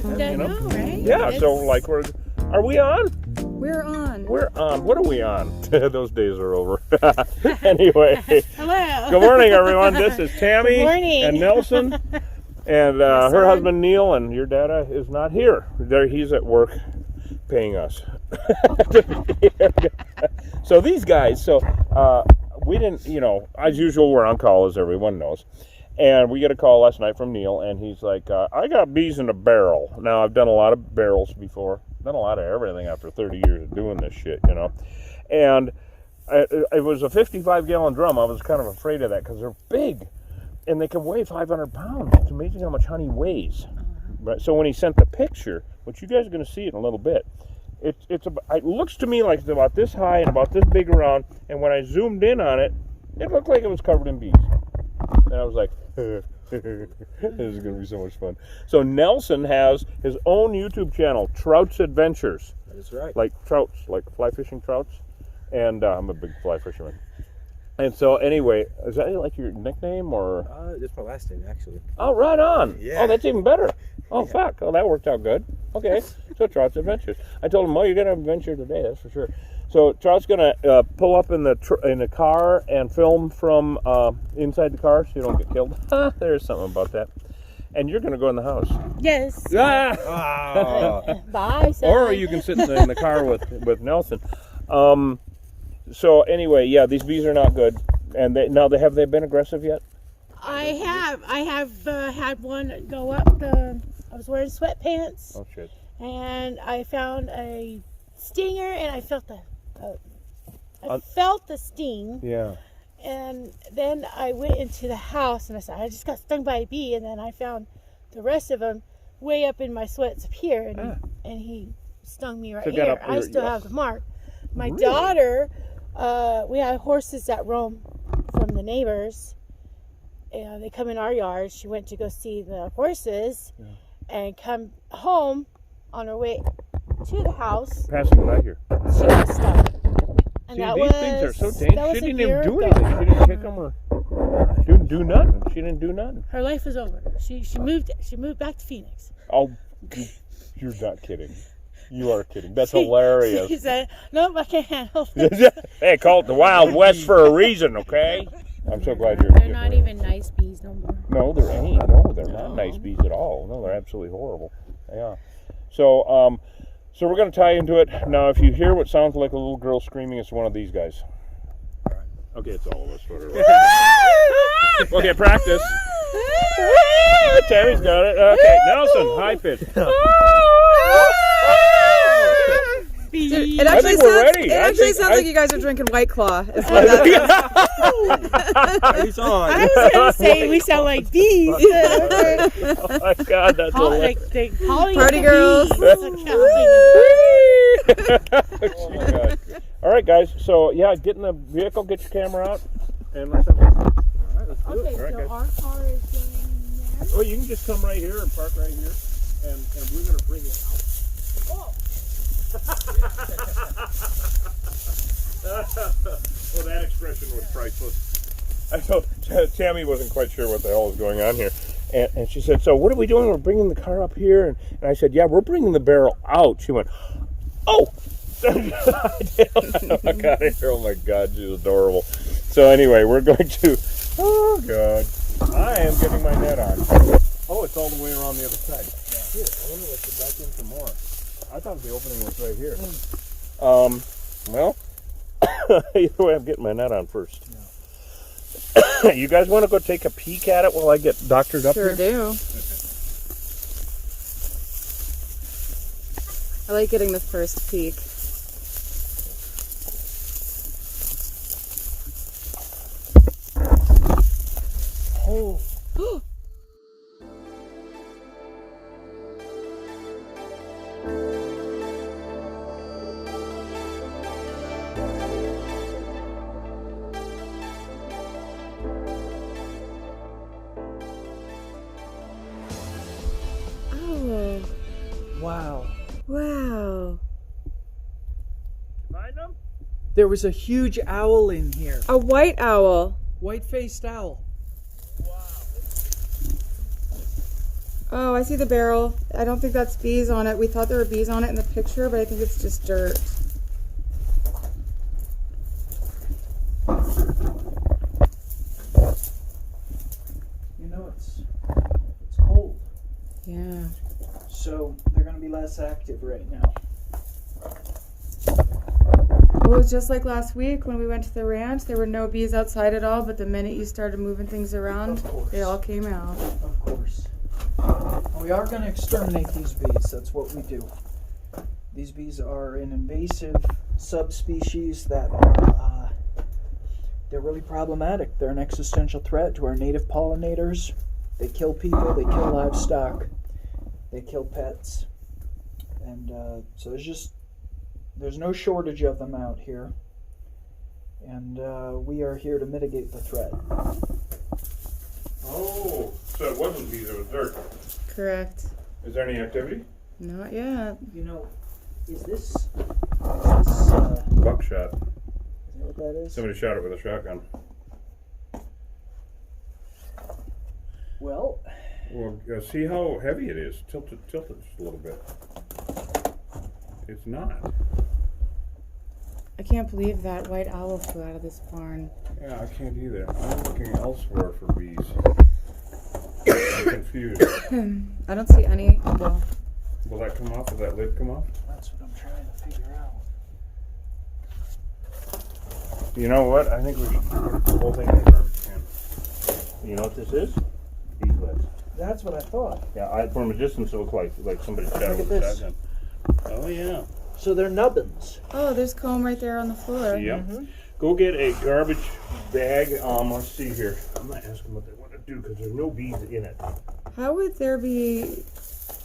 You know? Right? Yeah. So like are we on? We're on. We're on. What are we on? Those days are over. Anyway. Hello. Good morning, everyone. This is Tammy Good morning. and Nelson, and her husband Neil, and your dada is not here. There, he's at work, paying us. So these guys. So we didn't. You know, as usual, we're on call, as everyone knows. And we get a call last night from Neil, and he's like, I got bees in a barrel. Now, I've done a lot of barrels before. Done a lot of everything after 30 years of doing this shit, you know. And it was a 55-gallon drum. I was kind of afraid of that because they're big, and they can weigh 500 pounds. It's amazing how much honey weighs. Right? So when he sent the picture, which you guys are going to see in a little bit, it looks to me like it's about this high and about this big around, and when I zoomed in on it, it looked like it was covered in bees. And I was like, this is going to be so much fun. So Nelson has his own YouTube channel, Trout's Adventures. That's right. Like trouts, like fly fishing trouts. And I'm a big fly fisherman. And so anyway, is that like your nickname or? It's my last name, actually. Oh, right on. Yeah. Oh, that's even better. Oh, Yeah. fuck. Oh, that worked out good. Okay. So Trout's Adventures. I told him, you're going to adventure today, that's for sure. So Trout's going to pull up in the car and film from inside the car so you don't get killed. There's something about that. And you're going to go in the house. Yes. Ah! Bye, son. Or you can sit in the car with Nelson. So anyway, yeah, these bees are not good. And have they been aggressive yet? I have had one go up I was wearing sweatpants. Oh shit. And I found a stinger, and I felt the sting. Yeah. And then I went into the house, and I said, I just got stung by a bee. And then I found the rest of them way up in my sweats up here, and he stung me right So it got here. up I here, still yes. have the mark. My Really? daughter, we have horses that roam from the neighbors. They come in our yard. She went to go see the horses, and come home on her way to the house. Passing by here. She got stung. And See, that these was, things are so that dangerous. was She a didn't year even do ago. anything. She didn't kick them or do nothing. She didn't do nothing. Her life was over. She moved back to Phoenix. Oh, you're not kidding. You are kidding. That's hilarious. She said, "Nope, I can't handle it." Hey, call it the Wild West for a reason, okay? I'm so glad you're. They're not even nice bees no more. No, they ain't. No, they're not nice bees at all. No, they're absolutely horrible. Yeah. So, so we're gonna tie into it now. If you hear what sounds like a little girl screaming, it's one of these guys. All right. Okay, it's all of us. Whatever. Okay, practice. Tammy's got it. Okay, Nelson, high pitch. Bees. It I actually think we're sounds, ready. it I actually think- sounds I- like you guys are drinking White Claw. It's what that He's on. I was gonna say we sound like bees. Oh my God, that's hilarious. Like they calling Party us girls. bees. Oh my God. All right, guys. So yeah, get in the vehicle, get your camera out, and let's have fun. All right, let's do Okay, it. All right, so guys. our car is going there. Oh, you can just come right here and park right here, and we're gonna bring it out. Oh. Well, that expression was priceless. I told Tammy wasn't quite sure what the hell was going on here, and she said, "So what are we doing? We're bringing the car up here." And I said, "Yeah, we're bringing the barrel out." She went, "Oh." I got it. Oh my God, she's adorable. So anyway, we're going to. Oh God, I am getting my net on. Oh, it's all the way around the other side. Here, I wonder if it's back in some more. I thought the opening was right here. Well, either way, I'm getting my net on first. Yeah. You guys want to go take a peek at it while I get doctored up Sure here? do. I like getting the first peek. Oh. Oh, Wow. wow. Find them? There was a huge owl in here. A white owl. White-faced owl. Wow. Oh, I see the barrel. I don't think that's bees on it. We thought there were bees on it in the picture, but I think it's just dirt. You know, it's cold, Yeah. so they're going to be less active right now. Well, it was just like last week when we went to the ranch. There were no bees outside at all, but the minute you started moving things around, Of course. they all came out. Of course. We are going to exterminate these bees. That's what we do. These bees are an invasive subspecies that are they're really problematic. They're an existential threat to our native pollinators. They kill people. They kill livestock. They kill pets. And so there's no shortage of them out here. And we are here to mitigate the threat. Oh, so it wasn't bees, it was dirt. Correct. Is there any activity? Not yet. You know, is this Buckshot. is that what that is? Somebody shot it with a shotgun. Well, See how heavy it is. Tilt it just a little bit. It's not. I can't believe that white owl flew out of this barn. Yeah, I can't either. I'm looking elsewhere for bees. I'm confused. I don't see any. Well, Will that come off? Will that lid come off? that's what I'm trying to figure out. You know what? I think we should put the whole thing in the garbage can. You know what this is? Bee lids. That's what I thought. Yeah, from a distance it looked like somebody shot it Look at with a this. shotgun. Oh yeah. So they're nubbins. oh, there's comb right there on the floor. Yep. Go get a garbage bag. Let's see here. I'm gonna ask them what they want to do because there's no bees in it. How would there be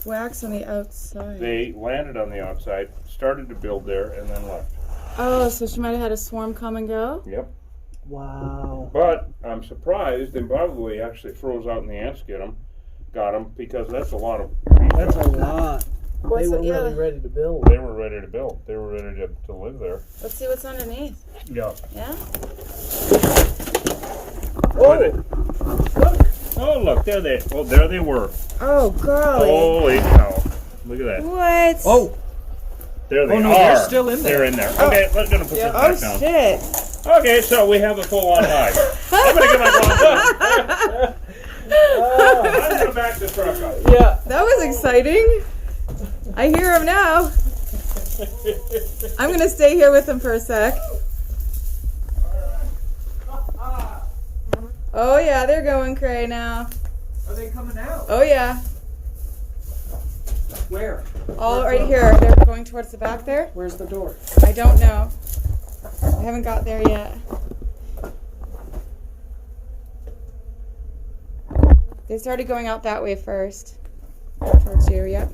wax on the outside? They landed on the outside, started to build there, and then left. Oh, so she might have had a swarm come and go? Yep. Wow. But I'm surprised they probably actually froze out and the ants got them because that's a lot of bees. That's a lot. What's They were it- yeah. really ready to build. They were ready to build. They were ready to live there. Let's see what's underneath. Yeah. Yeah? Oh, look, there they were. Oh, golly. Holy cow. Look at that. What? Oh, There they Oh, no, are. they're still in there. They're in there. Okay, let's gonna put this Oh, back down. shit. Okay, so we have a full-on hive. I'm gonna get my gloves on. I'm gonna back the truck up. yeah. That was exciting. I hear him now. I'm going to stay here with him for a sec. Oh, yeah, they're going cray now. Are they coming out? Oh, yeah. Where? All right here. They're going towards the back there. Where's the door? I don't know. I haven't got there yet. They started going out that way first. Towards you, yep.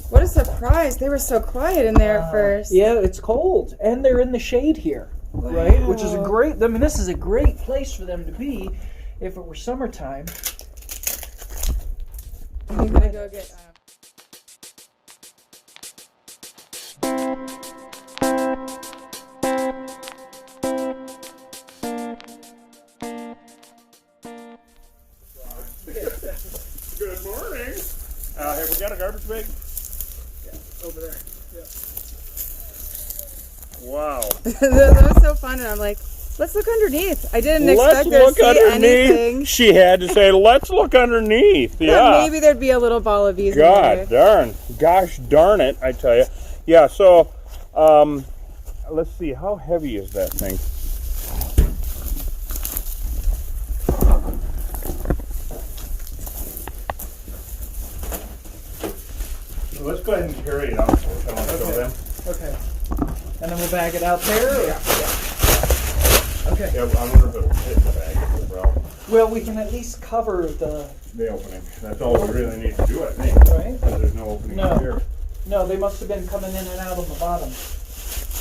What a surprise. They were so quiet in there at first. Yeah, it's cold, and they're in the shade here, right? Which is a great. I mean, this is a great place for them to be if it were summertime. I'm going to go get... Good morning. Have we got a garbage bag? Over there. Wow. That was so fun, and I'm like, let's look underneath. I didn't expect there to Let's look see underneath. anything. She had to say, let's look underneath. But Yeah. maybe there'd be a little ball of bees in God there. darn. Gosh darn it, I tell you. Yeah, so let's see. How heavy is that thing? Let's go ahead and carry it out. I want to show them. Okay. And then we'll bag it out there? Yeah. Okay. Yeah, I wonder if it'll fit in the bag as well. Well, we can at least cover the... The opening. That's all we really need to do, I think. Right? Because there's no opening No. here. No, they must have been coming in and out of the bottom.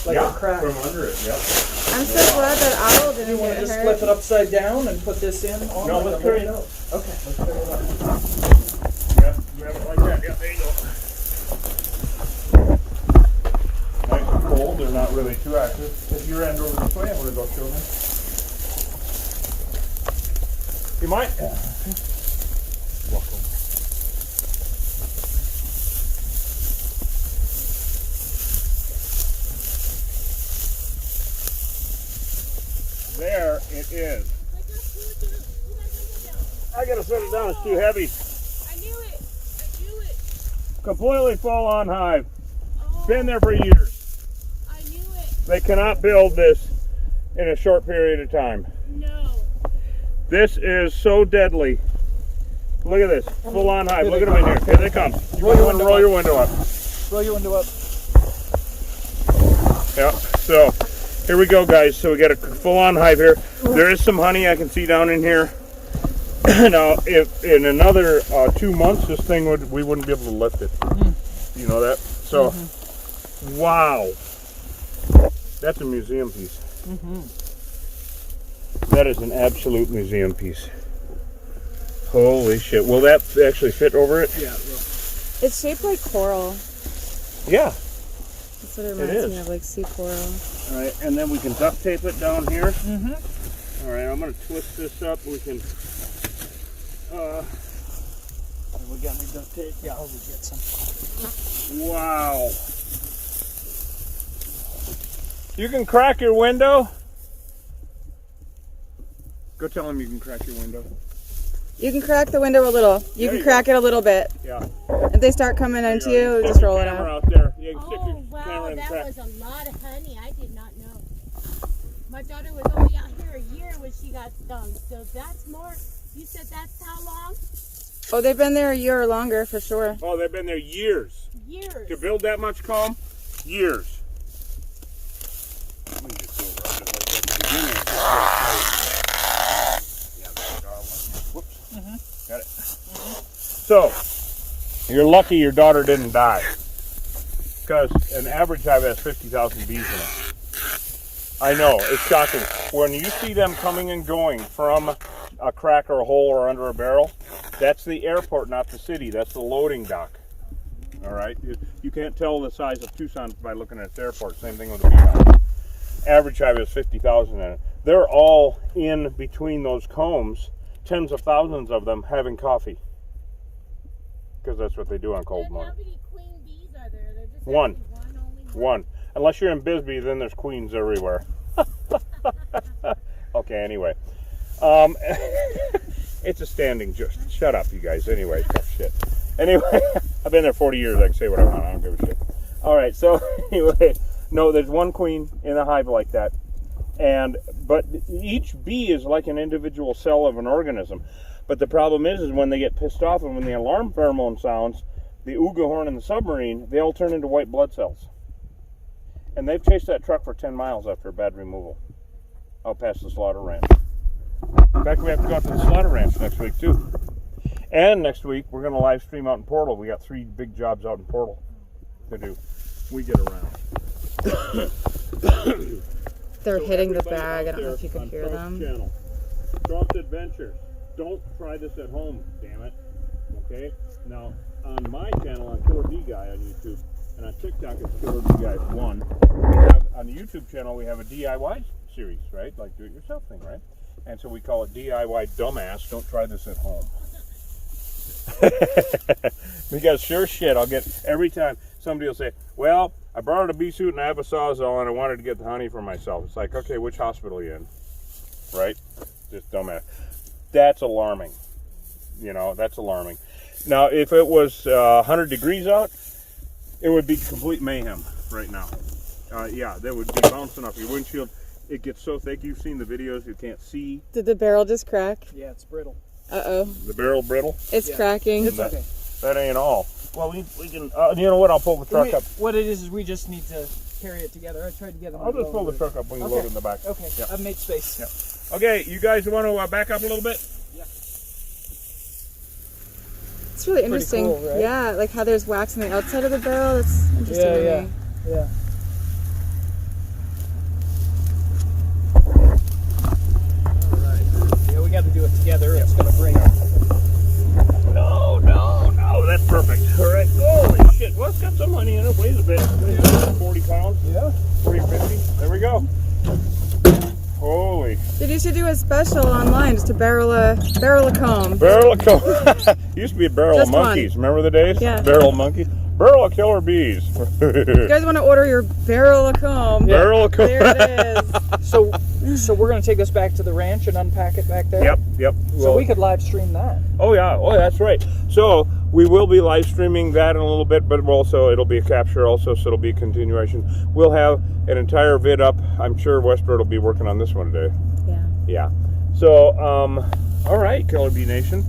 Like Yeah, a crack. from under it, yep. I'm so glad that owl Do didn't you want get to just hurt. flip it upside down and put this in? On No, it let's and carry it hold out. Okay, let's carry it out. Yeah, grab it like that. Yeah, there you go. Nice and cold. They're not really too active. Take your end over this way. I'm going to go show them. You might. walk over. There it is. I gotta set it down, it's too heavy. I knew it. I knew it. Completely full on hive. Oh, Been there for years. I knew it. They cannot build this in a short period of time. No. This is so deadly. Look at this, full on hive. Look at them in here. Here they come. Roll your window up. Roll your window up. Yeah, so here we go, guys. So we got a full on hive here. There is some honey I can see down in here. Now, if in another 2 months, this thing we wouldn't be able to lift it. You know that? So, wow. That's a museum piece. That is an absolute museum piece. Holy shit. Will that actually fit over it? Yeah, it will. It's shaped like coral. Yeah. That's what it reminds is. me of, like sea coral. All right, and then we can duct tape it down here. All right, I'm going to twist this up. We can... We got any duct tape? Yeah, I'll go get some. Wow. You can crack your window. Go tell him you can crack your window. You can crack the window a little. You can crack it a little bit. Yeah. If they start coming into you, Stick just your roll it camera out. out there. You can stick Oh, your wow, camera and that crack. was a lot of honey. I did not know. My daughter was only out here a year when she got stung. So that's more. You said that's how long? Oh, they've been there a year or longer for sure. Oh, they've been there years. Years. To build that much comb? Years. Let me just go around it like that at the beginning. Yeah, there we go. Whoops. Got it. So, you're lucky your daughter didn't die. Because an average hive has 50,000 bees in it. I know, it's shocking. When you see them coming and going from a crack or a hole or under a barrel, that's the airport, not the city. That's the loading dock. All right? You can't tell the size of Tucson by looking at the airport. Same thing with a beehive. Average hive has 50,000 in it. They're all in between those combs, tens of thousands of them having coffee. Because that's what they do on cold And morning. how many queen bees are there? They're just One. having only One. Unless you're in Bisbee, then there's queens everywhere. Okay, anyway. It's a standing joke. Shut up, you guys. Anyway, tough shit. Anyway, I've been there 40 years. I can say what I want. I don't give a shit. All right, so anyway, no, there's one queen in a hive like that. But each bee is like an individual cell of an organism. But the problem is when they get pissed off and when the alarm pheromone sounds, the Uga horn and the submarine, they all turn into white blood cells. And they've chased that truck for 10 miles after a bad removal. Out past the slaughter ranch. In fact, we have to go out to the slaughter ranch next week, too. And next week, we're going to live stream out in Portal. We got 3 big jobs out in Portal to do. We get around. They're So hitting the everybody bag. I out don't know if you there can on hear Trump's them. Channel, Trump's Adventures. Don't try this at home, damn it. Okay? Now, on my channel, on Killer Bee Guy on YouTube, and on TikTok, it's Killer Bee Guy 1. We have, on the YouTube channel, we have a DIY series, right? Like do-it-yourself thing, right? And so we call it DIY Dumbass. Don't try this at home. Because sure shit, I'll get every time somebody will say, well, I borrowed a bee suit and I have a sawzall and I wanted to get the honey for myself. It's like, okay, which hospital are you in? Right? Just dumbass. That's alarming. You know, that's alarming. Now, if it was 100 degrees out, it would be complete mayhem right now. Yeah, that would be bouncing off your windshield. It gets so thick. You've seen the videos. You can't see. Did the barrel just crack? Yeah, it's brittle. Uh-oh. The barrel brittle. It's cracking. It's okay. That ain't all. Well, we can. You know what? I'll pull the truck up. What it is we just need to carry it together. I tried to get them. I'll just pull the truck up. We can load it in the back. Okay, Yep. I've made space. Yep. Okay, you guys want to back up a little bit? Yeah. It's really interesting. cool, right? Yeah, like how there's wax on the outside of the barrel. That's interesting to me. Yeah. Alright. Yeah, we got to do it together. It's going to bring up. No, that's perfect. All right. Holy shit. Well, it's got some honey in it. Weighs a bit. 40 pounds. Yeah. 40, 50. There we go. Holy. Did you should do a a special online, just a barrel of comb. Barrel of comb. Used to be a barrel Just of monkeys. one. Remember the days? Yeah. Barrel of monkeys. Barrel of killer bees. You guys want to order your barrel of comb? Barrel of comb. There it is. So we're going to take this back to the ranch and unpack it back there? Yep. So we could live stream that. Oh yeah, that's right. So we will be live streaming that in a little bit, but also it'll be a capture also, so it'll be a continuation. We'll have an entire vid up. I'm sure Westbird will be working on this one today. Yeah. So, all right, Killer Bee Nation.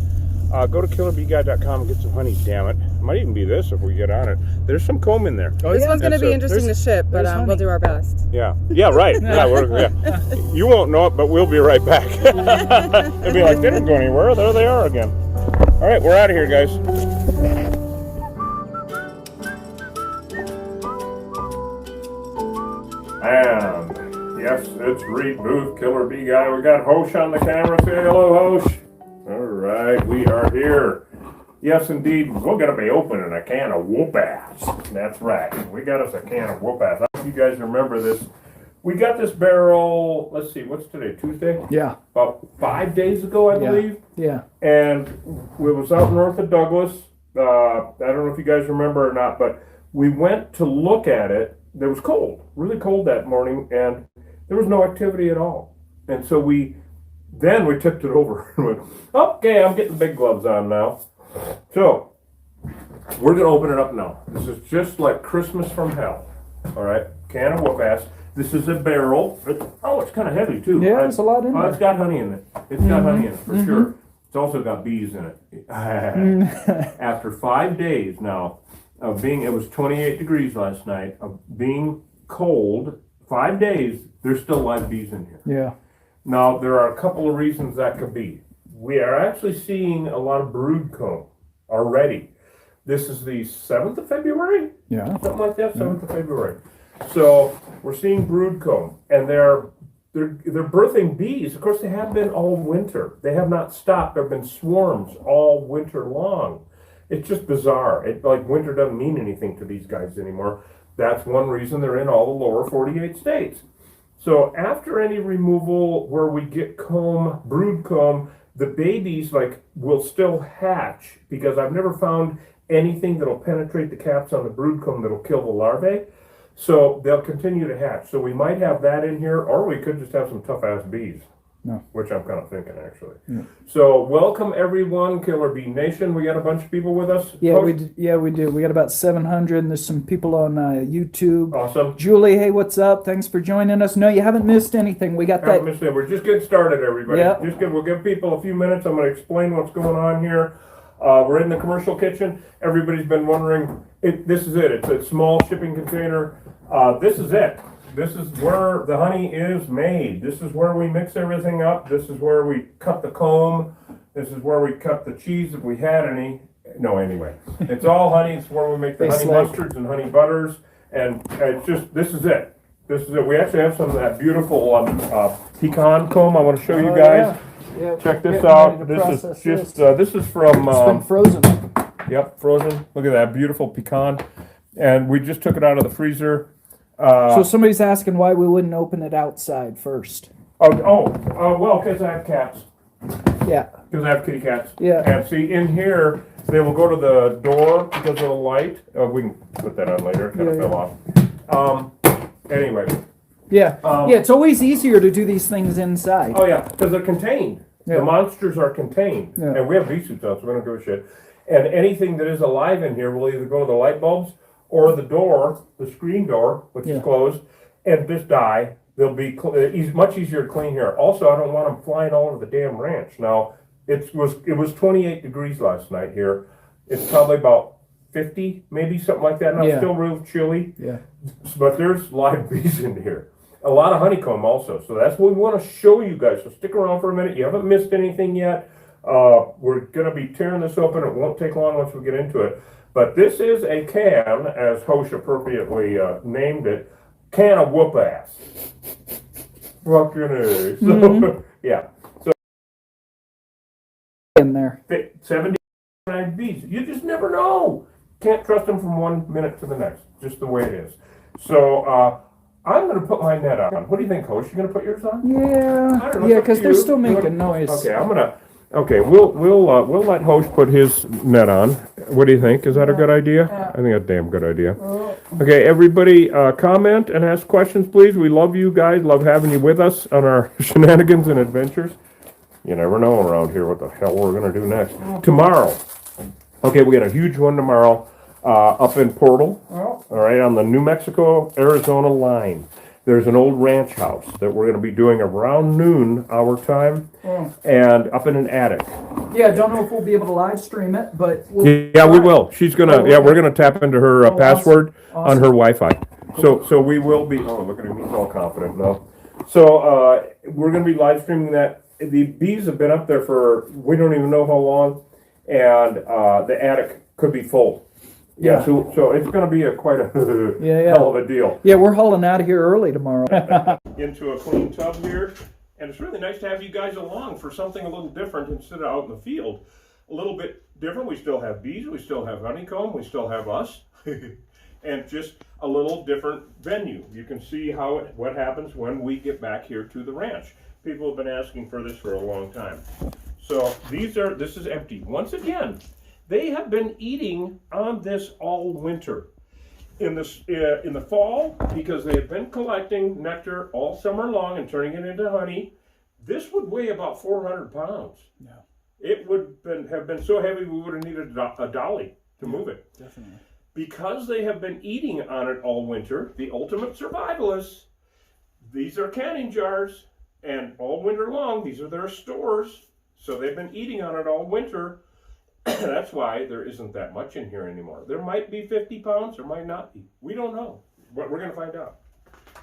Go to killerbeeguy.com and get some honey, damn it. Might even be this if we get on it. There's some comb in there. This one's going to be interesting to ship, but we'll do our best. Yeah, right. Yeah, you won't know it, but we'll be right back. They'll be like, they didn't go anywhere. There they are again. All right, we're out of here, guys. And yes, it's Reed Booth, Killer Bee Guy. We got Hosh on the camera. Say hello, Hosh. All right, we are here. Yes, indeed, we're going to be opening a can of whoop-ass. That's right. We got us a can of whoop-ass. I don't know if you guys remember this. We got this barrel, let's see, what's today, Tuesday? Yeah. About 5 days ago, I believe. Yeah. And it was out north of Douglas. I don't know if you guys remember or not, but we went to look at it. It was cold, really cold that morning, and there was no activity at all. And so we tipped it over and went, okay, I'm getting big gloves on now. So we're going to open it up now. This is just like Christmas from hell. All right, can of whoop-ass. This is a barrel. It's kind of heavy too. Yeah, there's a lot in there. It's got honey in it. It's got honey in it for sure. It's also got bees in it. After 5 days now of being, it was 28 degrees last night, of being cold, 5 days, there's still live bees in here. Yeah. Now, there are a couple of reasons that could be. We are actually seeing a lot of brood comb already. This is the 7th of February? Yeah. Something like that, 7th of February. So we're seeing brood comb, and they're birthing bees. Of course, they have been all winter. They have not stopped. There have been swarms all winter long. It's just bizarre. Like winter doesn't mean anything to these guys anymore. That's one reason they're in all the lower 48 states. So after any removal where we get comb, brood comb, the babies will still hatch, because I've never found anything that'll penetrate the caps on the brood comb that'll kill the larvae. So they'll continue to hatch. So we might have that in here, or we could just have some tough-ass bees. No. Which I'm kind of thinking, actually. Yeah. So welcome, everyone, Killer Bee Nation. We got a bunch of people with us. Yeah, we do. We got about 700, and there's some people on YouTube. Awesome. Julie, hey, what's up? Thanks for joining us. No, you haven't missed anything. We got that. We're just getting started, everybody. Yeah. We'll give people a few minutes. I'm going to explain what's going on here. We're in the commercial kitchen. Everybody's been wondering. This is it. It's a small shipping container. This is it. This is where the honey is made. This is where we mix everything up. This is where we cut the comb. This is where we cut the cheese if we had any. No, anyway. It's all honey. It's where we make the honey mustards and honey butters. And it's just, this is it. This is it. We actually have some of that beautiful pecan comb I want to show you guys. Yeah. Check this out. This is just, this is from... It's been frozen. Yep, frozen. Look at that beautiful pecan. And we just took it out of the freezer. So somebody's asking why we wouldn't open it outside first. Well, because I have cats. Yeah. Because I have kitty cats. Yeah. And see, in here, they will go to the door because of the light. We can put that on later. It kind of fell off. Anyway. Yeah. It's always easier to do these things inside. Oh, yeah, because they're contained. Yeah. The monsters are contained. Yeah. And we have bee suits on, so we don't give a shit. And anything that is alive in here will either go to the light bulbs or the door, the screen door, which is closed, and just die. They'll be much easier to clean here. Also, I don't want them flying all over the damn ranch. Now, it was 28 degrees last night here. It's probably about 50, maybe something like that. Now, it's still real chilly. Yeah. But there's live bees in here. A lot of honeycomb also. So that's what we want to show you guys. So stick around for a minute. You haven't missed anything yet. We're going to be tearing this open. It won't take long once we get into it. But this is a can, as Hosh appropriately named it, can of whoop-ass. Fucking A. So, yeah. So, In there. 79 bees. You just never know. Can't trust them from 1 minute to the next. Just the way it is. So, I'm going to put my net on. What do you think, Coach? You going to put yours on? Yeah, I don't know, yeah, it's up because to they're you. still making noise. Okay, I'm going to. Okay, we'll let Host put his net on. What do you think? Is that a good idea? I think that's a damn good idea. Okay, everybody, comment and ask questions, please. We love you guys. Love having you with us on our shenanigans and adventures. You never know around here what the hell we're going to do next. Tomorrow. Okay, we got a huge one tomorrow up in Portal. All right, on the New Mexico-Arizona line. There's an old ranch house that we're going to be doing around noon our time, and up in an attic. Yeah, don't know if we'll be able to live stream it, but Yeah, we will. She's gonna. Yeah, we're gonna tap into her password on her Wi-Fi. So we will be. Oh, look at him. He's all confident now. So we're gonna be live streaming that. The bees have been up there for we don't even know how long, and the attic could be full. Yeah, so it's going to be quite a hell of a deal. Yeah, we're hauling out of here early tomorrow. Into a clean tub here, and it's really nice to have you guys along for something a little different instead of out in the field. A little bit different. We still have bees, we still have honeycomb, we still have us, and just a little different venue. You can see what happens when we get back here to the ranch. People have been asking for this for a long time. So this is empty. Once again, they have been eating on this all winter. In the fall, because they have been collecting nectar all summer long and turning it into honey, this would weigh about 400 pounds. Yeah. It would have been so heavy we would have needed a dolly to move it. Definitely. Because they have been eating on it all winter, the ultimate survivalists, these are canning jars, and all winter long, these are their stores. So they've been eating on it all winter. That's why there isn't that much in here anymore. There might be 50 pounds, there might not be. We don't know. But we're going to find out.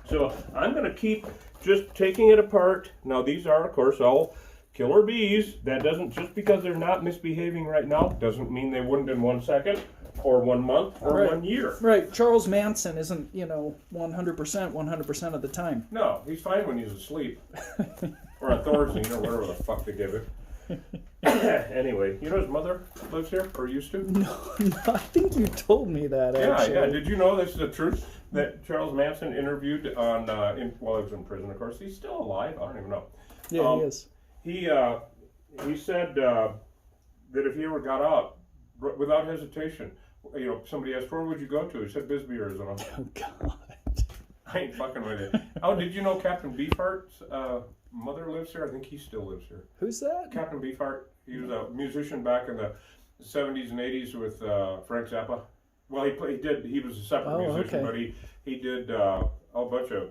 So I'm going to keep just taking it apart. Now these are, of course, all killer bees. That doesn't, just because they're not misbehaving right now, doesn't mean they wouldn't in 1 second, or 1 month, or 1 year. Right. Charles Manson isn't, 100% of the time. No, he's fine when he's asleep. Or on Thorazine, or whatever the fuck they give him. Anyway, you know his mother lives here, or used to? No, I think you told me that, actually. Yeah. Did you know this is the truth? That Charles Manson interviewed on while he was in prison, of course. He's still alive. I don't even know. Yeah, he is. He said that if he ever got out, without hesitation, somebody asked, where would you go to? He said, Bisbee, Arizona. Oh, God. I ain't fucking with you. Oh, did you know Captain Beefheart's mother lives here? I think he still lives here. Who's that? Captain Beefheart. He was a musician back in the 70s and 80s with Frank Zappa. Well, he was a separate musician, but he did a bunch of,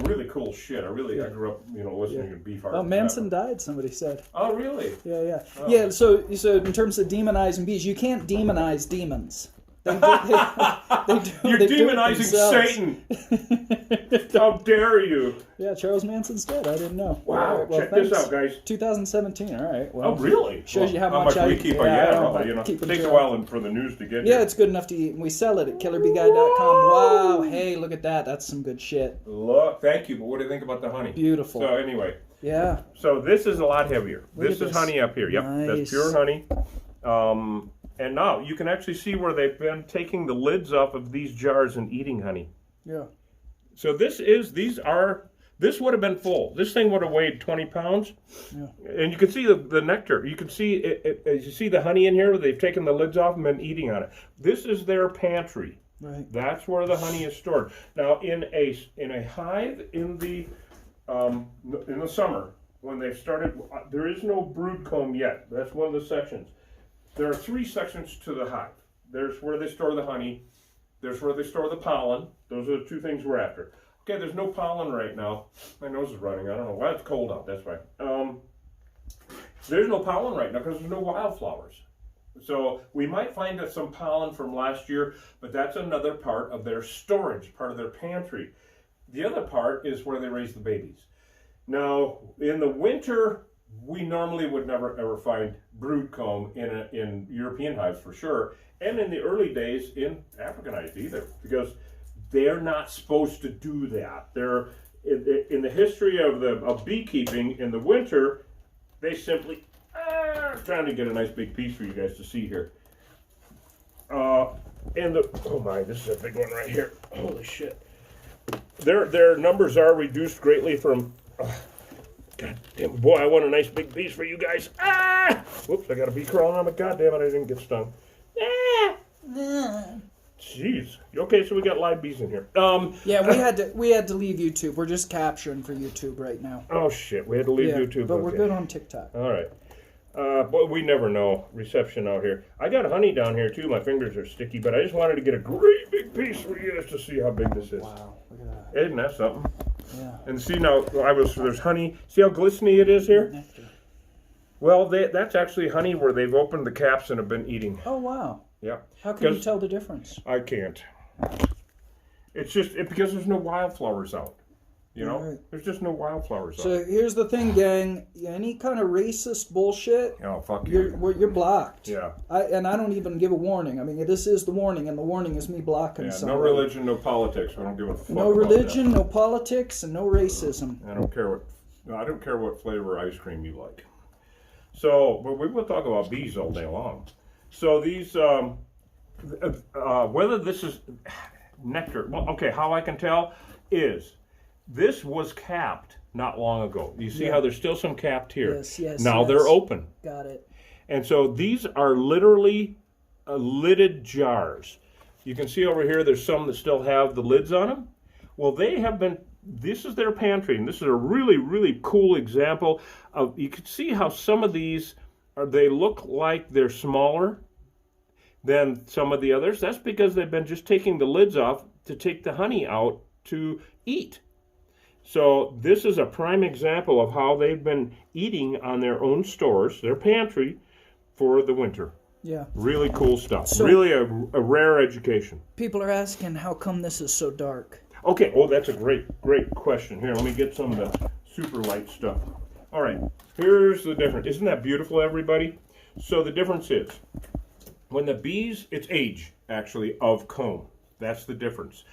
really cool shit. I grew up, listening to Beefheart. Oh, Manson died, somebody said. Oh, really? Yeah. Oh. Yeah, so in terms of demonizing bees, you can't demonize demons. They do, You're demonizing Satan. How dare you? Yeah, Charles Manson's dead. I didn't know. Wow, check this out, guys. 2017. All right. Well, oh, really? Shows you how much we keep. It takes a while for the news to get here. Yeah, it's good enough to eat. We sell it at killerbeeguy.com. Wow. Hey, look at that. That's some good shit. Look, thank you. But what do you think about the honey? Beautiful. So anyway. Yeah. So this is a lot heavier. This is honey up here. Yep, nice. That's pure honey. And now you can actually see where they've been taking the lids off of these jars and eating honey. Yeah. So this would have been full. This thing would have weighed 20 pounds. Yeah. And you can see the nectar. You can see as you see the honey in here, they've taken the lids off and been eating on it. This is their pantry. Right. That's where the honey is stored. Now in a hive in the summer when they've started, there is no brood comb yet. That's one of the sections. There are 3 sections to the hive. There's where they store the honey. There's where they store the pollen. Those are the 2 things we're after. Okay, there's no pollen right now. My nose is running. I don't know why. It's cold out. That's why. There's no pollen right now because there's no wildflowers. So we might find some pollen from last year, but that's another part of their storage, part of their pantry. The other part is where they raise the babies. Now, in the winter, we normally would never ever find brood comb in European hives for sure, and in the early days in Africanized either, because they're not supposed to do that. They're in the history of beekeeping in the winter, they simply trying to get a nice big piece for you guys to see here. And oh my, this is a big one right here. Holy shit. Their numbers are reduced greatly from, God damn, boy, I want a nice big piece for you guys. Ah! Whoops, I got a bee crawling on me. God damn it, I didn't get stung. Ah! Jeez. Okay, so we got live bees in here. Yeah, we had to leave YouTube. We're just capturing for YouTube right now. Oh shit, we had to leave YouTube. But we're good on TikTok. All right. But we never know reception out here. I got honey down here too. My fingers are sticky, but I just wanted to get a great big piece for you guys to see how big this is. Wow, look at that. Isn't that something? Yeah. And see now, there's honey. See how glistening it is here? Nectar. Well, that's actually honey where they've opened the caps and have been eating. Oh wow. Yeah. How can you tell the difference? I can't. It's just because there's no wildflowers out. You know, right. There's just no wildflowers out. So here's the thing, gang. Any kind of racist bullshit, Oh, fuck you. you're blocked. Yeah. I don't even give a warning. I mean, this is the warning, and the warning is me blocking Yeah, no somebody. religion, no politics. I don't give a fuck. No about religion, no politics, and no racism. that. I don't care what flavor ice cream you like. So, but we will talk about bees all day long. So these, whether this is nectar, well, okay, how I can tell is this was capped not long ago. You see how there's still some capped here. Yes. Now they're open. Got it. And so these are literally lidded jars. You can see over here there's some that still have the lids on them. Well, they have been, this is their pantry, and this is a really, really cool example of, you can see how some of these, they look like they're smaller than some of the others. That's because they've been just taking the lids off to take the honey out to eat. So this is a prime example of how they've been eating on their own stores, their pantry, for the winter. Yeah. Really cool stuff. So, really a rare education. People are asking how come this is so dark. Okay, oh, that's a great question. Here, let me get some of the super light stuff. All right, here's the difference. Isn't that beautiful, everybody? So the difference is, when the bees, it's age, actually, of comb. That's the difference.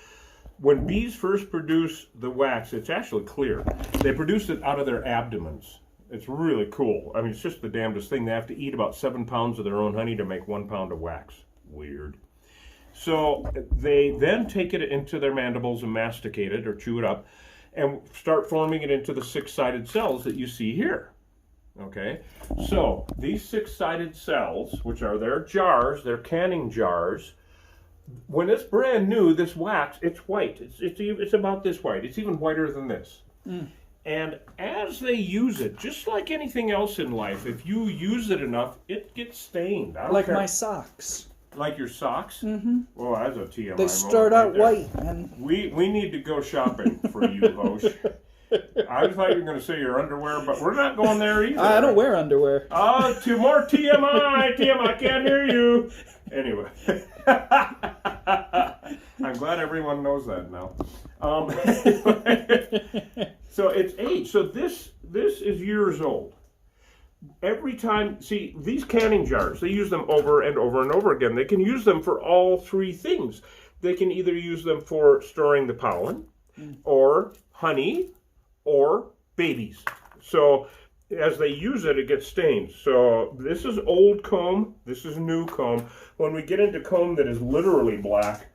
When bees first produce the wax, it's actually clear. They produce it out of their abdomens. It's really cool. I mean, it's just the damnedest thing. They have to eat about 7 pounds of their own honey to make 1 pound of wax. Weird. So they then take it into their mandibles and masticate it or chew it up and start forming it into the 6-sided cells that you see here. Okay? So these 6-sided cells, which are their jars, their canning jars, when it's brand new, this wax, it's white. It's about this white. It's even whiter than this. And as they use it, just like anything else in life, if you use it enough, it gets stained. I don't Like care. my socks. Like your socks? Mm-hmm. Well, that's a TMI They moment start right out there. white, and We need to go shopping for you, Hosh. I thought you were going to say your underwear, but we're not going there either. I don't wear underwear. Oh, two more TMI. TMI, can't hear you. Anyway. I'm glad everyone knows that now. So it's age. So this is years old. Every time, see, these canning jars, they use them over and over and over again. They can use them for all 3 things. They can either use them for storing the pollen, or honey, or babies. So as they use it, it gets stained. So this is old comb, this is new comb. When we get into comb that is literally black,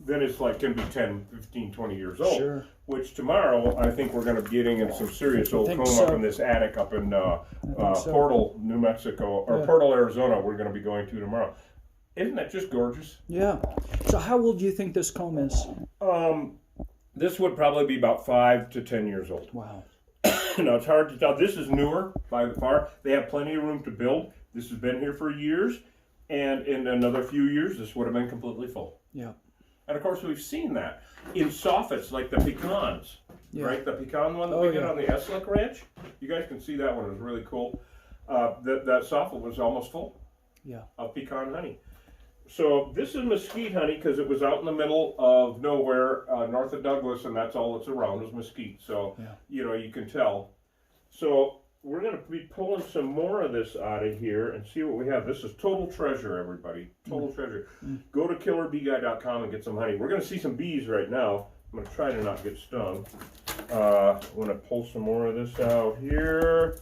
then it's like can be 10, 15, 20 years old. Sure. Which tomorrow, I think we're going to be getting in some serious old comb so. up in this attic up in so. Portal, New Mexico, or Portal, Arizona, we're going to be going to tomorrow. Isn't that just gorgeous? Yeah. So how old do you think this comb is? This would probably be about 5 to 10 years old. Wow. Now, it's hard to tell. This is newer by far. They have plenty of room to build. This has been here for years, and in another few years, this would have been completely full. Yeah. And of course, we've seen that in soffits like the pecans, right? The pecan one that we did on the Eslick Ranch. You guys can see that one. It was really cool. That soffit was almost full of pecan honey. So this is mesquite honey because it was out in the middle of nowhere, north of Douglas, and that's all that's around is mesquite. So, you know, you can tell. So we're going to be pulling some more of this out of here and see what we have. This is total treasure, everybody. Total treasure. Go to killerbeeguy.com and get some honey. We're going to see some bees right now. I'm going to try to not get stung. I'm going to pull some more of this out here.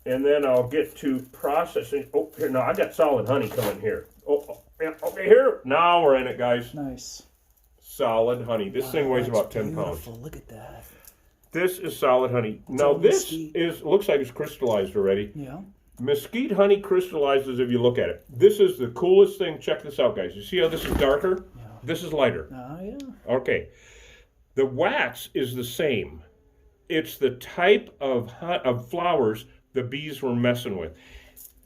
And then I'll get to processing. Oh, here, no, I got solid honey coming here. Oh, Yeah, okay, here. Now we're in it, guys. Nice. Solid honey. This thing weighs that's about 10 pounds. beautiful. Look at that. This is solid honey. Now all this mesquite. looks like it's crystallized already. Yeah. Mesquite honey crystallizes if you look at it. This is the coolest thing. Check this out, guys. You see how this is darker? Yeah. This is lighter. Oh, yeah. Okay. The wax is the same. It's the type of flowers the bees were messing with.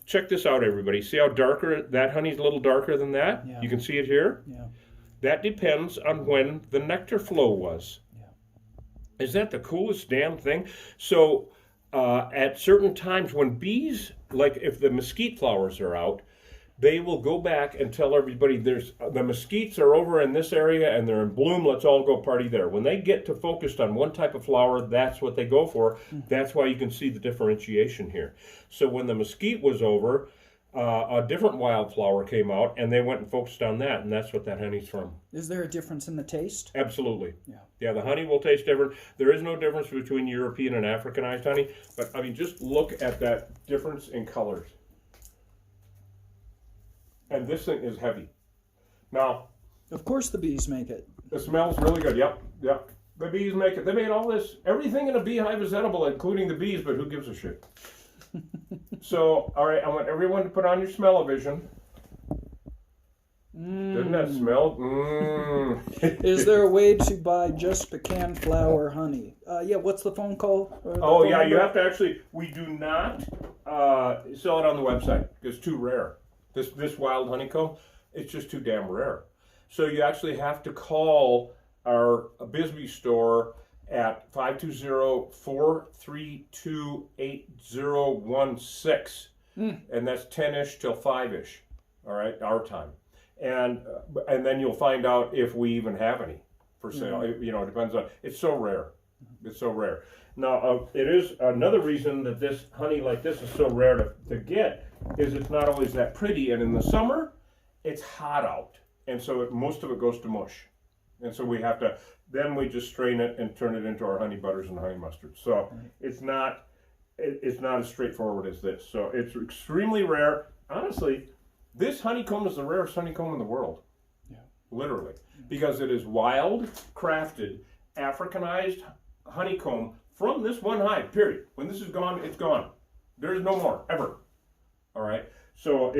Check this out, everybody. See how darker, that honey's a little darker than that? Yeah. You can see it here? Yeah. That depends on when the nectar flow was. Yeah. Is that the coolest damn thing? So at certain times when bees, like if the mesquite flowers are out, they will go back and tell everybody the mesquites are over in this area and they're in bloom, let's all go party there. When they get to focused on one type of flower, that's what they go for. That's why you can see the differentiation here. So when the mesquite was over, a different wildflower came out and they went and focused on that, and that's what that honey's from. Is there a difference in the taste? Absolutely. Yeah. Yeah, the honey will taste different. There is no difference between European and Africanized honey, but I mean, just look at that difference in colors. And this thing is heavy. Now, Of course the bees make it. it smells really good. Yep, yep. The bees make it. They made all this. Everything in a beehive is edible, including the bees, but who gives a shit? So, all right, I want everyone to put on your smell-o-vision. Doesn't that smell? Is there a way to buy just pecan flower honey? Yeah, what's the phone call? Or the Oh, phone yeah, you number? have to actually, we do not sell it on the website. It's too rare. This wild honeycomb, it's just too damn rare. So you actually have to call our Bisbee store at 520-432-8016. And that's 10-ish till 5-ish, all right, our time. And then you'll find out if we even have any for sale. It depends on, it's so rare. It's so rare. Now, it is another reason that this honey like this is so rare to get is it's not always that pretty. And in the summer, it's hot out. And so most of it goes to mush. And so we have to, then we just strain it and turn it into our honey butters and honey mustard. So it's not as straightforward as this. So it's extremely rare. Honestly, this honeycomb is the rarest honeycomb in the world. Yeah. Literally. Because it is wild, crafted, Africanized honeycomb from this one hive, period. When this is gone, it's gone. There is no more, ever. All right? So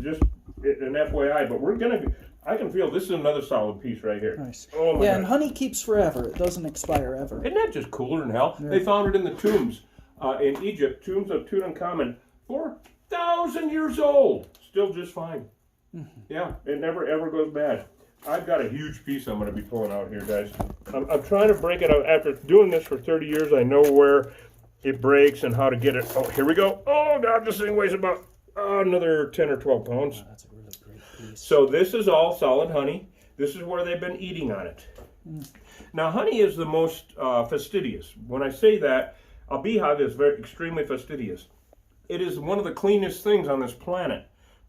just an FYI, but I can feel this is another solid piece right here. Nice. Oh my Yeah, God. and honey keeps forever. It doesn't expire ever. Isn't that just cooler than hell? Yeah. They found it in the tombs in Egypt, tombs of Tutankhamun, 4,000 years old. Still just fine. Yeah, it never ever goes bad. I've got a huge piece I'm going to be pulling out here, guys. I'm trying to break it out. After doing this for 30 years, I know where it breaks and how to get it. Oh, here we go. Oh, God, this thing weighs about another 10 or 12 pounds. Oh, that's a really great piece. So this is all solid honey. This is where they've been eating on it. Now, honey is the most fastidious. When I say that, a beehive is extremely fastidious. It is one of the cleanest things on this planet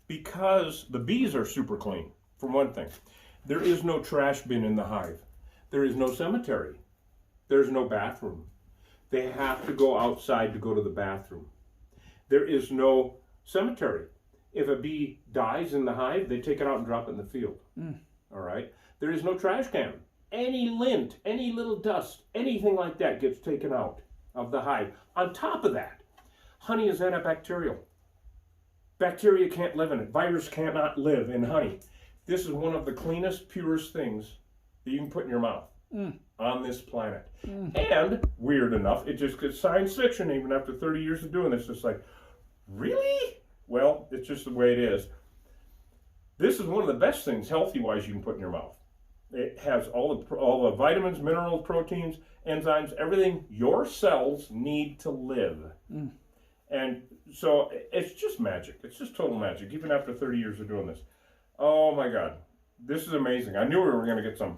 because the bees are super clean, for one thing. There is no trash bin in the hive. There is no cemetery. There's no bathroom. They have to go outside to go to the bathroom. There is no cemetery. If a bee dies in the hive, they take it out and drop it in the field. All right? There is no trash can. Any lint, any little dust, anything like that gets taken out of the hive. On top of that, honey is antibacterial. Bacteria can't live in it. Virus cannot live in honey. This is one of the cleanest, purest things that you can put in your mouth on this planet. And, weird enough, it's science fiction even after 30 years of doing this. It's like, really? Well, it's just the way it is. This is one of the best things, healthy-wise, you can put in your mouth. It has all the vitamins, minerals, proteins, enzymes, everything your cells need to live. And so it's just magic. It's just total magic, even after 30 years of doing this. Oh my God, this is amazing. I knew we were going to get some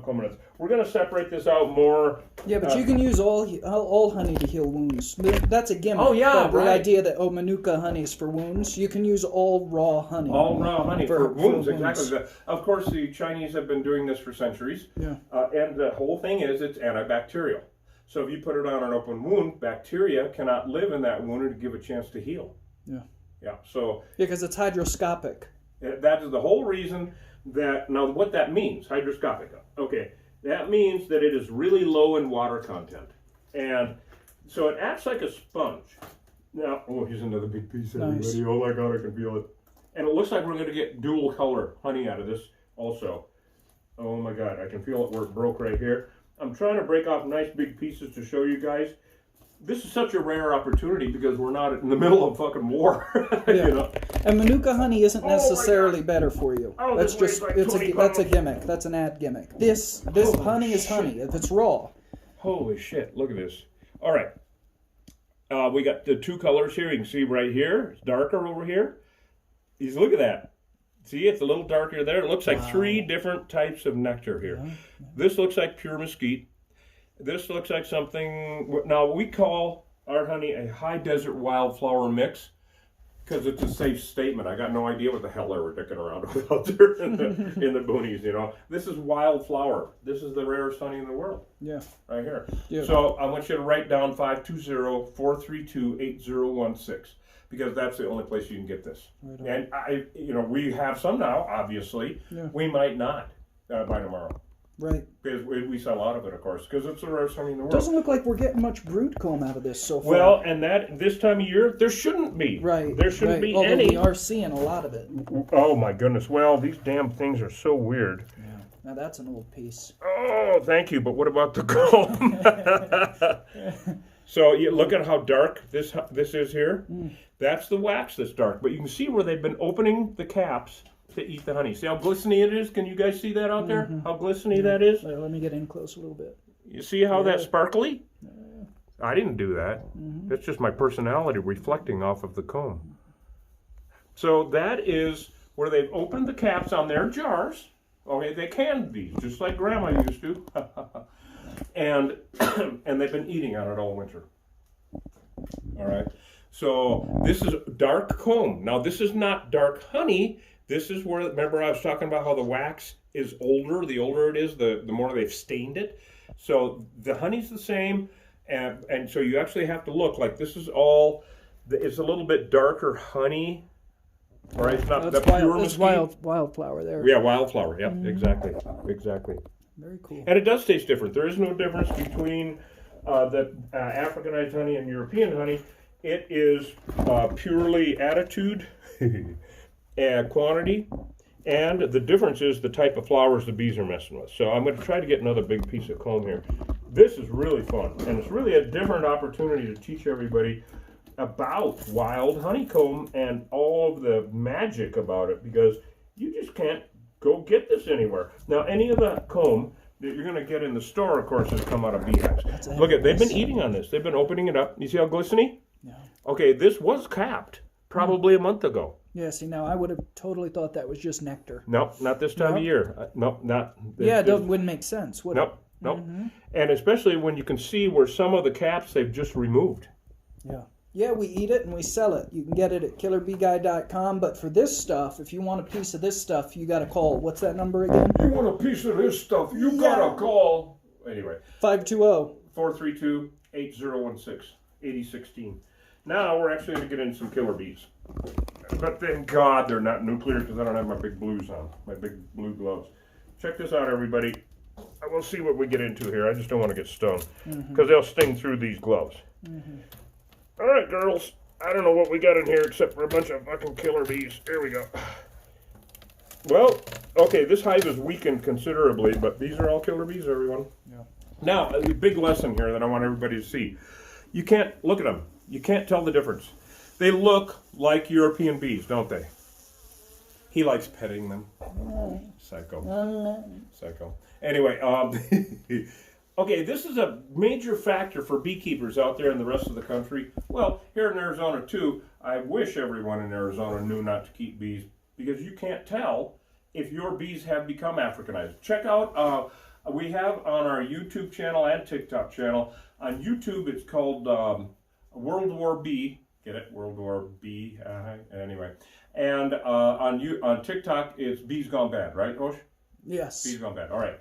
culminates. We're going to separate this out more. Yeah, but you can use all honey to heal wounds. That's a gimmick. Oh, yeah, the right. idea that Manuka honey is for wounds. You can use all raw honey. All raw honey for wounds, exactly. Of course, the Chinese have been doing this for centuries. Yeah. And the whole thing is it's antibacterial. So if you put it on an open wound, bacteria cannot live in that wound and give a chance to heal. Yeah. Yeah. So. Yeah, because it's hydroscopic. That is the whole reason that, now what that means, hygroscopic, okay, that means that it is really low in water content. And so it acts like a sponge. Now, oh, here's another big piece, everybody. Nice. Oh my God, I can feel it. And it looks like we're going to get dual color honey out of this also. Oh my God, I can feel it where it broke right here. I'm trying to break off nice big pieces to show you guys. This is such a rare opportunity because we're not in the middle of fucking war. Yeah. You know? And Manuka honey isn't Oh my necessarily God. better for you. Oh, That's this weighs just like it's 20 that's a pounds. gimmick. That's an ad gimmick. This Holy honey is shit. honey if it's raw. Holy shit, look at this. All right. We got the two colors here. You can see right here. It's darker over here. Look at that. See, it's a little darker there. It looks like 3 different types of nectar here. This looks like pure mesquite. This looks like something, now we call our honey a high desert wildflower mix because it's a safe statement. I got no idea what the hell they were dicking around with out there in the boonies, you know. This is wildflower. This is the rarest honey in the world. Yeah. Right here. Yeah. So I want you to write down 520-432-8016 because that's the only place you can get this. Right on. And we have some now, obviously. Yeah. We might not by tomorrow. Right. Because we sell out of it, of course, because it's the rarest honey in the world. Doesn't look like we're getting much brood comb out of this so far. Well, and that this time of year, there shouldn't be. Right. There shouldn't be Although any. we are seeing a lot of it. Oh, my goodness. Well, these damn things are so weird. Yeah. Now that's an old piece. Oh, thank you. But what about the comb? So you look at how dark this is here. That's the wax that's dark. But you can see where they've been opening the caps to eat the honey. See how glistening it is? Can you guys see that out there? How glistening that is? Let me get in close a little bit. You see how that's sparkly? I didn't do that. It's just my personality reflecting off of the comb. So that is where they've opened the caps on their jars. Okay, they canned these, just like Grandma used to. and they've been eating on it all winter. All right. So this is dark comb. Now this is not dark honey. This is where, remember I was talking about how the wax is older. The older it is, the more they've stained it. So the honey's the same, and so you actually have to look like this is all, it's a little bit darker honey. All right, it's not the pure It's mesquite. wildflower there. Yeah, wildflower. Yeah, exactly. Very cool. And it does taste different. There is no difference between the Africanized honey and European honey. It is purely attitude and quantity, and the difference is the type of flowers the bees are messing with. So I'm going to try to get another big piece of comb here. This is really fun, and it's really a different opportunity to teach everybody about wild honeycomb and all of the magic about it, because you just can't go get this anywhere. Now, any of the comb that you're going to get in the store, of course, has come out of beehives. Look at, they've been eating on this. They've been opening it up. You see how glistening? Yeah. Okay, this was capped probably a month ago. Yeah, see, now I would have totally thought that was just nectar. Nope, not this time of year. Nope, not. Yeah, it wouldn't make sense, would Nope, nope. And especially when you can see where some of the caps they've just removed. it? Yeah. Yeah, we eat it and we sell it. You can get it at killerbeeguy.com, but for this stuff, if you want a piece of this stuff, you got to call. What's that number again? You want a piece of this stuff, you gotta call. Anyway, 520-432-8016, 8016. Now we're actually going to get in some killer bees. But thank God they're not nuclear because I don't have my big blues on, my big blue gloves. Check this out, everybody. We'll see what we get into here. I just don't want to get stung because they'll sting through these gloves. All right, girls. I don't know what we got in here except for a bunch of fucking killer bees. Here we go. Well, okay, this hive is weakened considerably, but these are all killer bees, everyone. Yeah. Now, a big lesson here that I want everybody to see. You can't look at them. You can't tell the difference. They look like European bees, don't they? He likes petting them. Psycho. Psycho. Anyway, okay, this is a major factor for beekeepers out there in the rest of the country. Well, here in Arizona, too, I wish everyone in Arizona knew not to keep bees because you can't tell if your bees have become Africanized. Check out, we have on our YouTube channel and TikTok channel. On YouTube, it's called World War Bee. Get it? World War B. Anyway. And on TikTok, it's Bees Gone Bad, right, Osh? Yes. Bees Gone Bad. All right.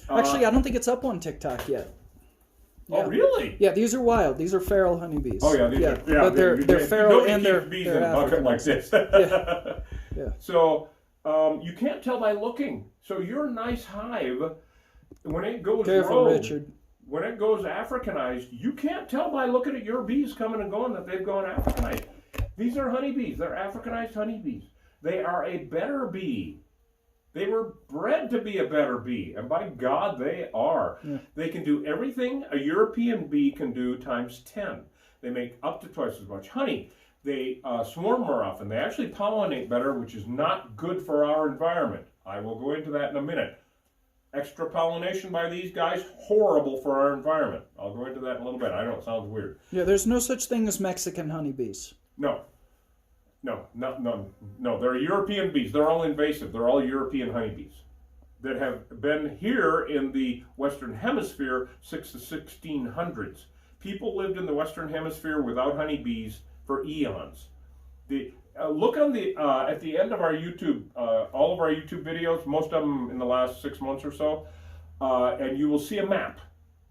Actually, I don't think it's up on TikTok yet. Yeah. Oh, really? Yeah, these are wild. These are feral honeybees. Oh, yeah. These are, but they're feral and they're bees they're in a bucket like Africanized. this. Yeah. So you can't tell by looking. So your nice hive, when it goes Careful, rogue, Richard. when it goes Africanized, you can't tell by looking at your bees coming and going that they've gone Africanized. These are honeybees. They're Africanized honeybees. They are a better bee. They were bred to be a better bee, and by God, they are. Yeah. They can do everything a European bee can do times 10. They make up to twice as much honey. They swarm more often. They actually pollinate better, which is not good for our environment. I will go into that in a minute. Extra pollination by these guys, horrible for our environment. I'll go into that in a little bit. I know it sounds weird. Yeah, there's no such thing as Mexican honeybees. No. They're European bees. They're all invasive. They're all European honeybees that have been here in the Western Hemisphere since the 1600s. People lived in the Western Hemisphere without honeybees for eons. Look on the at the end of our YouTube, all of our YouTube videos, most of them in the last 6 months or so, and you will see a map.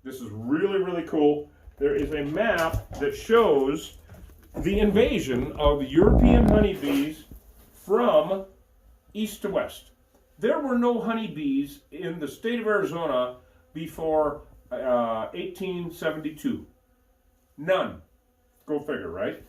This is really, really cool. There is a map that shows the invasion of European honeybees from east to west. There were no honeybees in the state of Arizona before 1872. None. Go figure, right?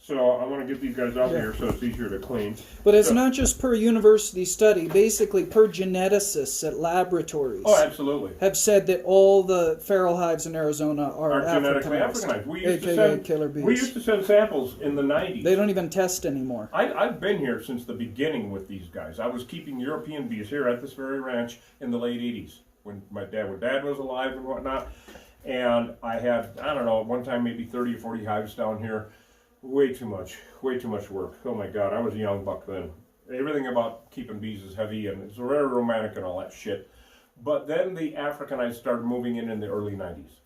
So I want to get these guys out here so it's easier to clean. But it's not just per university study. Basically, per geneticists at laboratories absolutely. have said that all the feral hives in Arizona are genetically Africanized. Africanized. We used to send samples in the 90s. They don't even test anymore. I've been here since the beginning with these guys. I was keeping European bees here at this very ranch in the late 80s when dad was alive and whatnot. And I had, I don't know, at one time maybe 30 or 40 hives down here. Way too much work. Oh my God, I was a young buck then. Everything about keeping bees is heavy and it's very romantic and all that shit. But then the Africanized started moving in the early 90s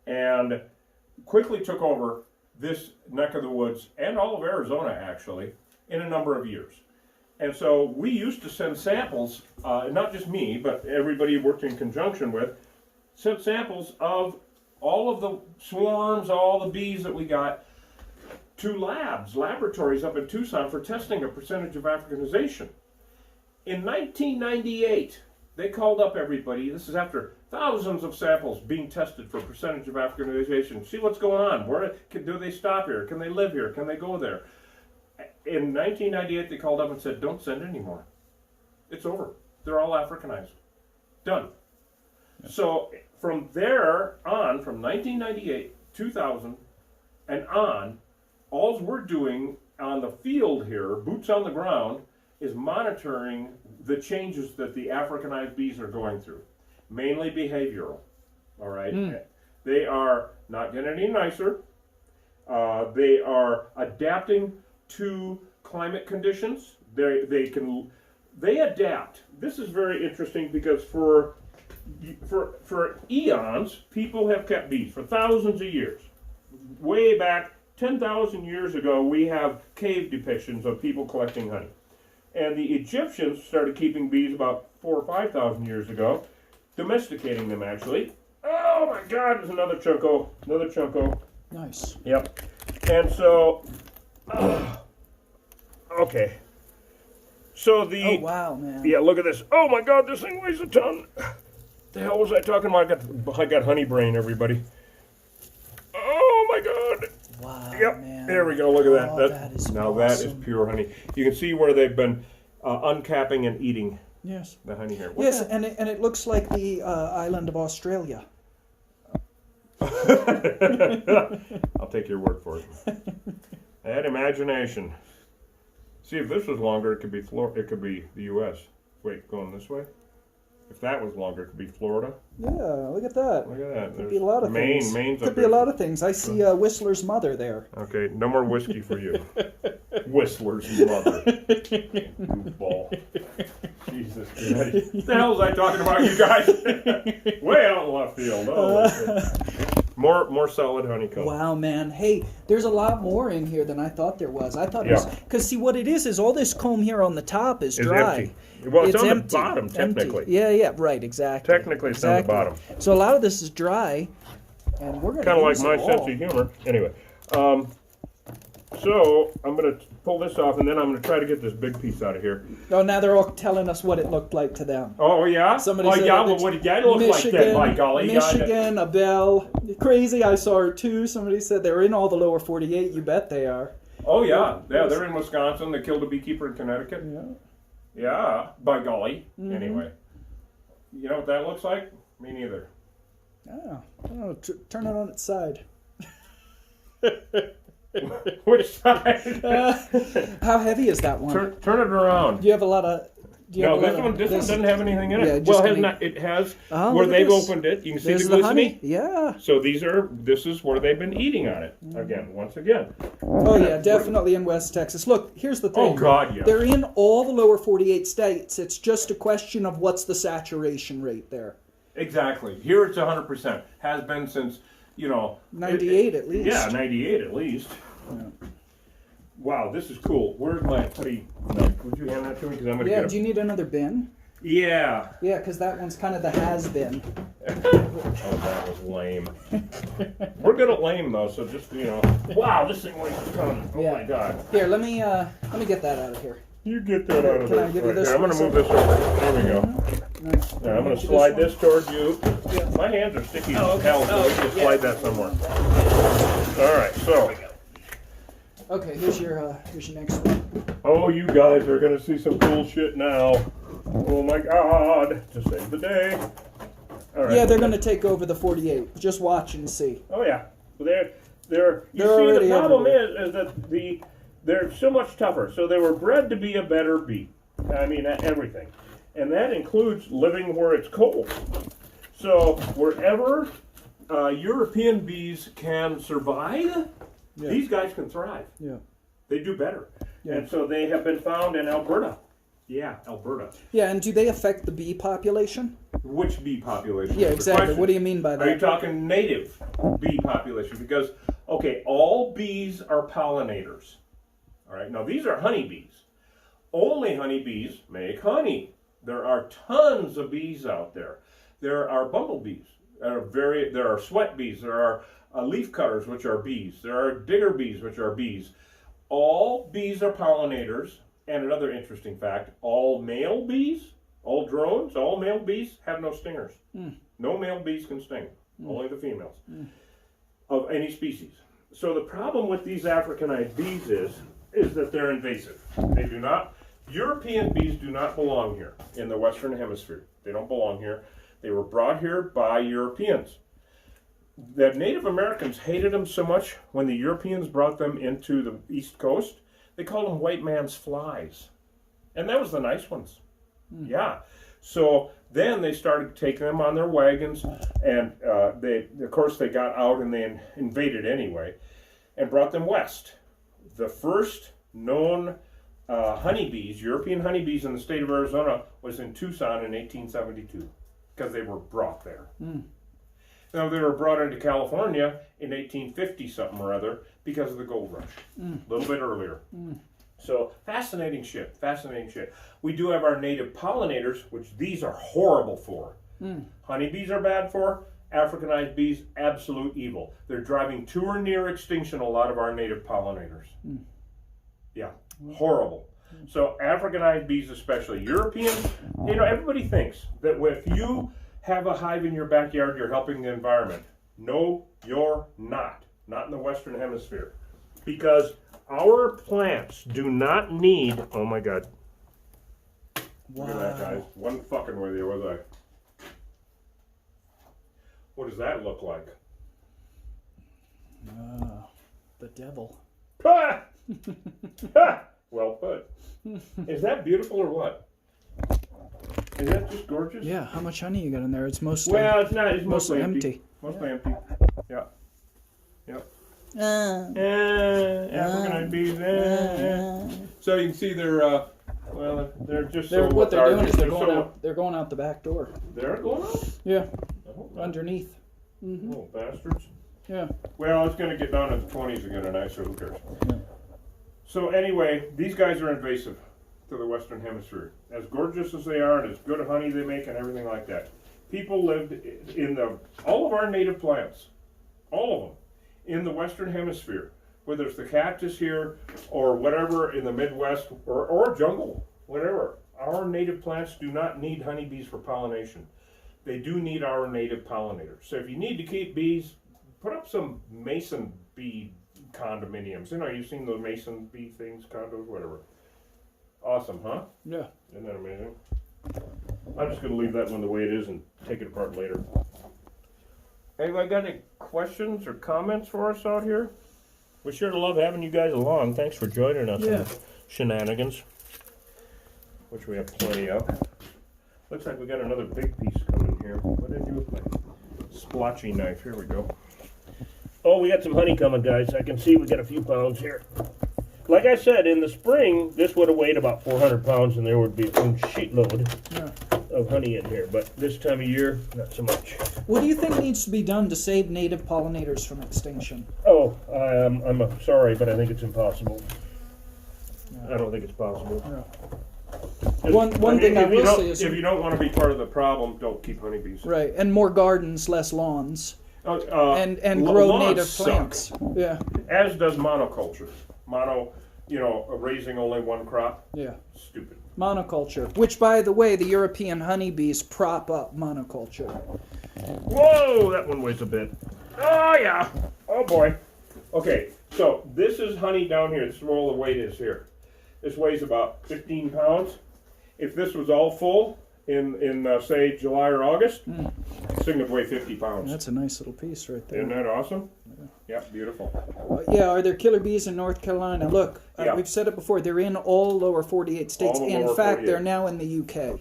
and quickly took over this neck of the woods and all of Arizona actually in a number of years. And so we used to send samples, not just me, but everybody you worked in conjunction with, sent samples of all of the swarms, all the bees that we got, to laboratories up in Tucson for testing a percentage of Africanization. In 1998, they called up everybody. This is after thousands of samples being tested for percentage of Africanization. See what's going on. Do they stop here? Can they live here? Can they go there? In 1998, they called up and said, don't send anymore. It's over. They're all Africanized. Done. Yeah. So from there on, from 1998, 2000, and on, all we're doing on the field here, boots on the ground, is monitoring the changes that the Africanized bees are going through, mainly behavioral. All right, They are not getting any nicer. They are adapting to climate conditions. They adapt. This is very interesting because for eons, people have kept bees for thousands of years. Way back 10,000 years ago, we have cave depictions of people collecting honey. And the Egyptians started keeping bees about 4,000 or 5,000 years ago, domesticating them actually. Oh my God, there's another chunko. Nice. Yep. And so, okay. So oh wow, man. Yeah, look at this. Oh my God, this thing weighs a ton. The hell was I talking about? I got honey brain, everybody. Oh my God. Wow, yep. Man. There we go. Look at that. That is now awesome. That is pure honey. You can see where they've been uncapping and eating the honey here. Yes, and it looks like the island of Australia. I'll take your word for it. Add imagination. See, if this was longer, it could be it could be the U.S. Wait, going this way? If that was longer, it could be Florida. Yeah, look at that. Look at that. Could be a lot of things. Maine's could be a lot of things. I see Whistler's mother there. Okay, no more whiskey for you. Whistler's mother. You ball. Jesus Christ. What the hell was I talking about, you guys? Way out in left field. Oh, more solid honeycomb. Wow, man. Hey, there's a lot more in here than I thought there was. I thought it was... Because, see, what it is all this comb here on the top is dry. Empty. Well, it's on empty. The bottom, technically. Empty. Yeah, right, exactly. Technically, it's on the bottom. So a lot of this is dry, and we're going to kind of like my sense of humor. Anyway, So I'm going to pull this off, and then I'm going to try to get this big piece out of here. Oh, now they're all telling us what it looked like to them. Oh, yeah? Somebody oh, said yeah, it well, looks what did it look like then, by golly? Michigan, a bell. Crazy, I saw her too. Somebody said they're in all the lower 48. You bet they are. Oh, yeah. Yeah, they're in Wisconsin. They killed a beekeeper in Connecticut. Yeah. Yeah, by golly. Anyway. You know what that looks like? Me neither. Oh, turn it on its side. Which side? How heavy is that one? Turn it around. Do you have a lot of... No, this one doesn't have anything in it. Yeah, well, just it has Oh, where look at they've this. opened it. You can see There's the the glycine. honey. Yeah. So this is where they've been eating on it. Again, once again. Oh, yeah, definitely in West Texas. Look, here's the thing. Oh, God, yeah. They're in all the lower 48 states. It's just a question of what's the saturation rate there. Exactly. Here it's 100%. Has been since, 98 at least. Yeah, 98 at least. Yeah. Wow, this is cool. Where's my putty knife? Would you hand that to me? Because I'm going to Yeah, get do you need another bin? Yeah. Yeah, because that one's kind of the has-been. Oh, that was lame. We're good at lame, though, so just, Wow, this thing weighs a ton. Oh, Yeah. my God. Here, let me get that out of here. You get that out of Can there. I give you this Here, I'm going to one, move sir? this over. There we go. Nice. Now, I'm going to This slide one? this towards you. Yeah. My hands are sticky Oh, as okay. hell, so Oh, we can yeah. slide that somewhere. All right, so. Okay, here's your next one. Oh, you guys are going to see some cool shit now. Oh, my God. To save the day. All right. Yeah, they're going to take over the 48. Just watch and see. Oh, yeah. They're you see, already the problem everywhere. is that they're so much tougher. So they were bred to be a better bee. I mean, everything. And that includes living where it's cold. So wherever European bees can survive, Yeah. these guys can thrive. Yeah. They do better. Yeah. And so they have been found in Alberta. Yeah, Alberta. Yeah, and do they affect the bee population? Which bee population? Yeah, is the exactly. question. What do you mean by Are you that? talking native bee population? Because, okay, all bees are pollinators. All right, now these are honeybees. Only honeybees make honey. There are tons of bees out there. There are bumblebees. There are sweat bees. There are leaf cutters, which are bees. There are digger bees, which are bees. All bees are pollinators. And another interesting fact, all male bees, all drones, all male bees have no stingers. No male bees can sting, only the females of any species. So the problem with these Africanized bees is that they're invasive. They do not, European bees do not belong here in the Western Hemisphere. They don't belong here. They were brought here by Europeans. The Native Americans hated them so much when the Europeans brought them into the East Coast. They called them white man's flies. And that was the nice ones. Yeah. So then they started taking them on their wagons, and of course they got out and they invaded anyway, and brought them west. The first known honeybees, European honeybees in the state of Arizona, was in Tucson in 1872, because they were brought there. Now they were brought into California in 1850 something or other because of the gold rush, a little bit earlier. So fascinating shit, fascinating shit. We do have our native pollinators, which these are horrible for. Honeybees are bad for. Africanized bees, absolute evil. They're driving to or near extinction a lot of our native pollinators. Yeah, horrible. So Africanized bees especially. Europeans, everybody thinks that if you have a hive in your backyard, you're helping the environment. No, you're not. Not in the Western Hemisphere. Because our plants do not need, oh my God. Look at that, guys. One fucking with you, was I? What does that look like? The devil. Ha! Ha! Well put. Is that beautiful or what? Is that just gorgeous? Yeah, how much honey you got in there? It's mostly Well, it's not. It's mostly empty. empty. Mostly empty. Yeah. Yep. Africanized bees. So you can see they're just so what they're doing is lethargic. they're going out the back door. They're going out? Yeah, Oh, no. underneath. Little bastards. Yeah. Well, it's going to get down to the 20s again tonight, so who cares? Yeah. So anyway, these guys are invasive to the Western Hemisphere. As gorgeous as they are and as good honey they make and everything like that. People lived in all of our native plants, all of them, in the Western Hemisphere whether it's the cactus here or whatever in the Midwest or jungle, whatever. Our native plants do not need honeybees for pollination. They do need our native pollinators. So if you need to keep bees, put up some mason bee condominiums. You know, you've seen those mason bee things, condos, whatever. Awesome, huh? Yeah. Isn't that amazing? I'm just going to leave that one the way it is and take it apart later. Anybody got any questions or comments for us out here? We sure love having you guys along. Thanks for joining us on the shenanigans, which we have plenty of. Looks like we got another big piece coming here. What did I do with my splotchy knife? Here we go. Oh, we got some honey coming, guys. I can see we got a few pounds here. Like I said, in the spring, this would have weighed about 400 pounds, and there would be a sheetload of honey in here. But this time of year, not so much. What do you think needs to be done to save native pollinators from extinction? Oh, I'm sorry, but I think it's impossible. I don't think it's possible. One thing I will say is, if you don't want to be part of the problem, don't keep honeybees. right, and more gardens, less lawns, and grow lawns native suck. plants. Yeah, As does monoculture. Raising only one crop. yeah. Stupid. Monoculture, which, by the way, the European honeybees prop up monoculture. Whoa, that one weighs a bit. Oh yeah. Oh boy. Okay, so this is honey down here. This is where all the weight is here. This weighs about 15 pounds. If this was all full in say July or August, this thing would weigh 50 pounds. That's a nice little piece right there. Isn't that awesome? Yeah, beautiful. Yeah, are there killer bees in North Carolina? Look, Yeah. we've said it before, they're in all lower 48 states. All the In lower fact, 48. they're now in the UK.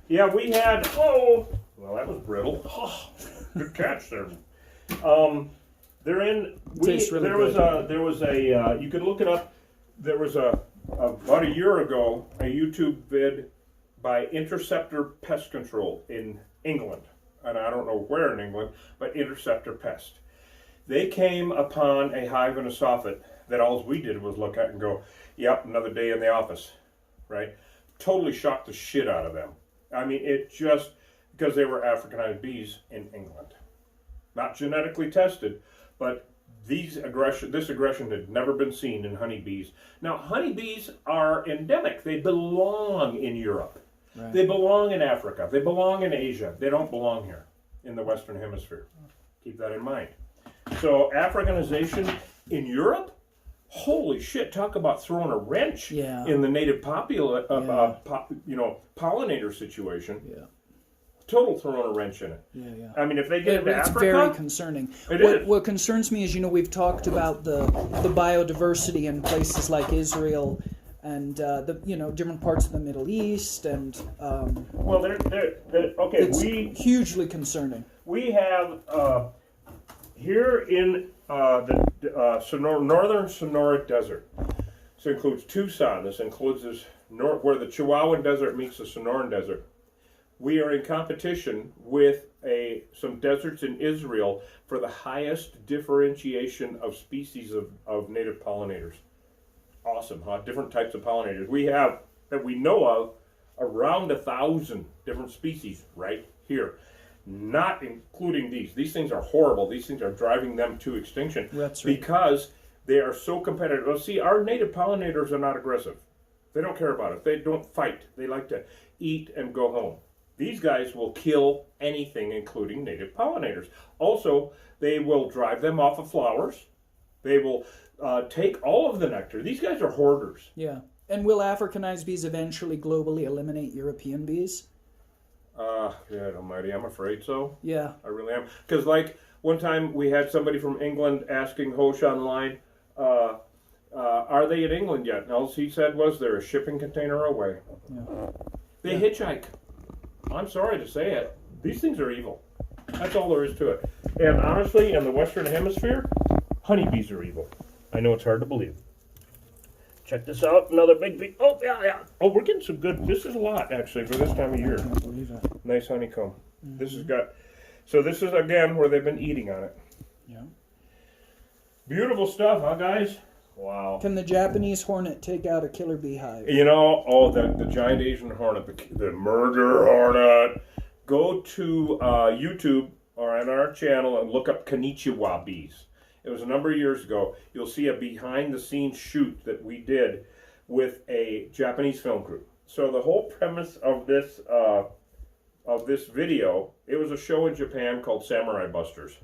Yeah, we had, well, that was brittle. Oh, good catch there. They're in, Tastes really there good. was a, you could look it up, there was about a year ago, a YouTube vid by Interceptor Pest Control in England. And I don't know where in England, but Interceptor Pest. They came upon a hive and a soffit that all we did was look at and go, yep, another day in the office, right? Totally shocked the shit out of them. I mean, it just, because they were Africanized bees in England. Not genetically tested, but this aggression had never been seen in honeybees. Now, honeybees are endemic. They belong in Europe. Right. They belong in Africa. They belong in Asia. They don't belong here in the Western Hemisphere. Keep that in mind. So Africanization in Europe, holy shit! Talk about throwing a wrench in the native pollinator situation. Yeah. Total throwing a wrench in it. Yeah. I mean, if they get into It's Africa, very concerning. What concerns me is, we've talked about the biodiversity in places like Israel and the different parts of the Middle East, and well, they're okay. it's hugely concerning. We have here in the northern Sonora Desert. This includes Tucson. This includes where the Chihuahuan Desert meets the Sonoran Desert. We are in competition with some deserts in Israel for the highest differentiation of species of native pollinators. Awesome, huh? Different types of pollinators. We have, that we know of, around 1,000 different species right here. Not including these. These things are horrible. These things are driving them to extinction. That's right. Because they are so competitive. Well, see, our native pollinators are not aggressive. They don't care about it. They don't fight. They like to eat and go home. These guys will kill anything, including native pollinators. Also, they will drive them off of flowers. They will take all of the nectar. These guys are hoarders. Yeah. And will Africanized bees eventually globally eliminate European bees? Yeah, almighty, I'm afraid so. Yeah. I really am. Because, like, one time we had somebody from England asking Hosh online, are they in England yet? And all he said was, they're a shipping container away. Yeah. They hitchhike. I'm sorry to say it. These things are evil. That's all there is to it. And honestly, in the Western Hemisphere, honeybees are evil. I know it's hard to believe. Check this out. Another big bee. Oh, yeah. Oh, we're getting some good. This is a lot, actually, for this time of year. I can't believe it. Nice honeycomb. This has got... So this is, again, where they've been eating on it. Yeah. Beautiful stuff, huh, guys? Wow. Can the Japanese hornet take out a killer beehive? The giant Asian hornet, the murder hornet. Go to YouTube or on our channel and look up Konnichiwa bees. It was a number of years ago. You'll see a behind-the-scenes shoot that we did with a Japanese film crew. So the whole premise of this video, it was a show in Japan called Samurai Busters.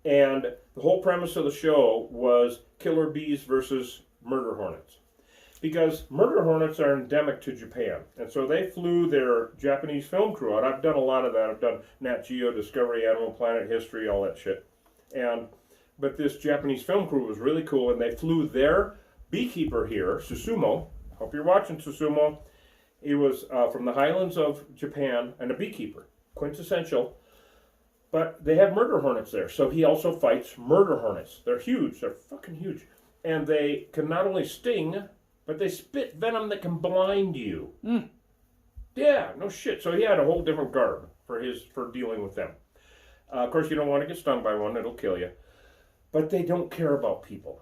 And the whole premise of the show was killer bees versus murder hornets. Because murder hornets are endemic to Japan. And so they flew their Japanese film crew out. I've done a lot of that. I've done Nat Geo, Discovery, Animal Planet, History, all that shit. But this Japanese film crew was really cool, and they flew their beekeeper here, Susumu. Hope you're watching, Susumu. He was from the highlands of Japan and a beekeeper, quintessential. But they have murder hornets there, so he also fights murder hornets. They're huge. They're fucking huge. And they can not only sting, but they spit venom that can blind you. Mm. Yeah, no shit. So he had a whole different garb for dealing with them. Of course, you don't want to get stung by one. It'll kill you. But they don't care about people.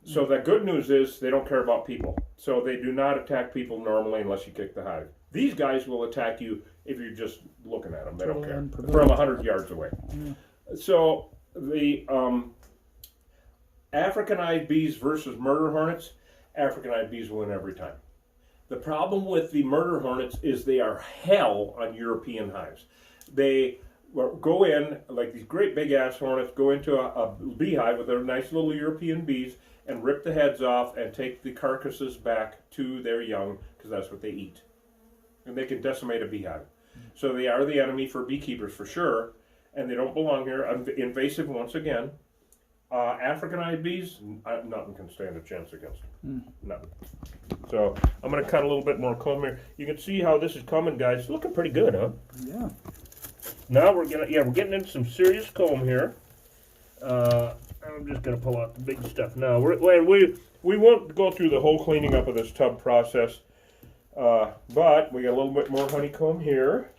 So the good news is they don't care about people. So they do not attack people normally unless you kick the hive. These guys will attack you if you're just looking at them. They don't care. From 100 yards away. Yeah. So the Africanized bees versus murder hornets, Africanized bees win every time. The problem with the murder hornets is they are hell on European hives. They go in, like these great big ass hornets, go into a beehive with their nice little European bees and rip the heads off and take the carcasses back to their young, because that's what they eat. And they can decimate a beehive. So they are the enemy for beekeepers for sure, and they don't belong here. Invasive once again. Africanized bees, nothing can stand a chance against them. Nothing. So I'm going to cut a little bit more comb here. You can see how this is coming, guys. It's looking pretty good, huh? Yeah. Now we're getting into some serious comb here. I'm just gonna pull out the big stuff now. We won't go through the whole cleaning up of this tub process, but we got a little bit more honeycomb here.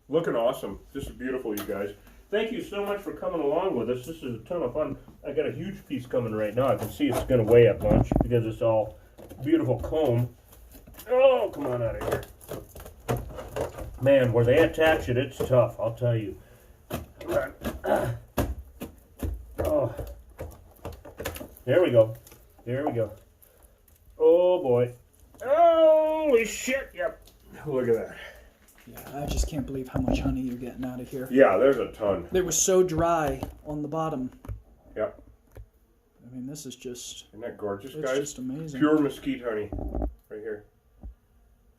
Looking awesome. This is beautiful, you guys. Thank you so much for coming along with us. This is a ton of fun. I got a huge piece coming right now. I can see it's gonna weigh a bunch because it's all beautiful comb. Oh, come on out of here. Man, where they attach it, it's tough, I'll tell you. Come on. Oh. There we go. There we go. Oh, boy. Holy shit, yep. Look at that. Yeah, I just can't believe how much honey you're getting out of here. Yeah, there's a ton. They were so dry on the bottom. Yep. I mean, this is just... Isn't that gorgeous, it's guys? It's just amazing. Pure mesquite honey. Right here.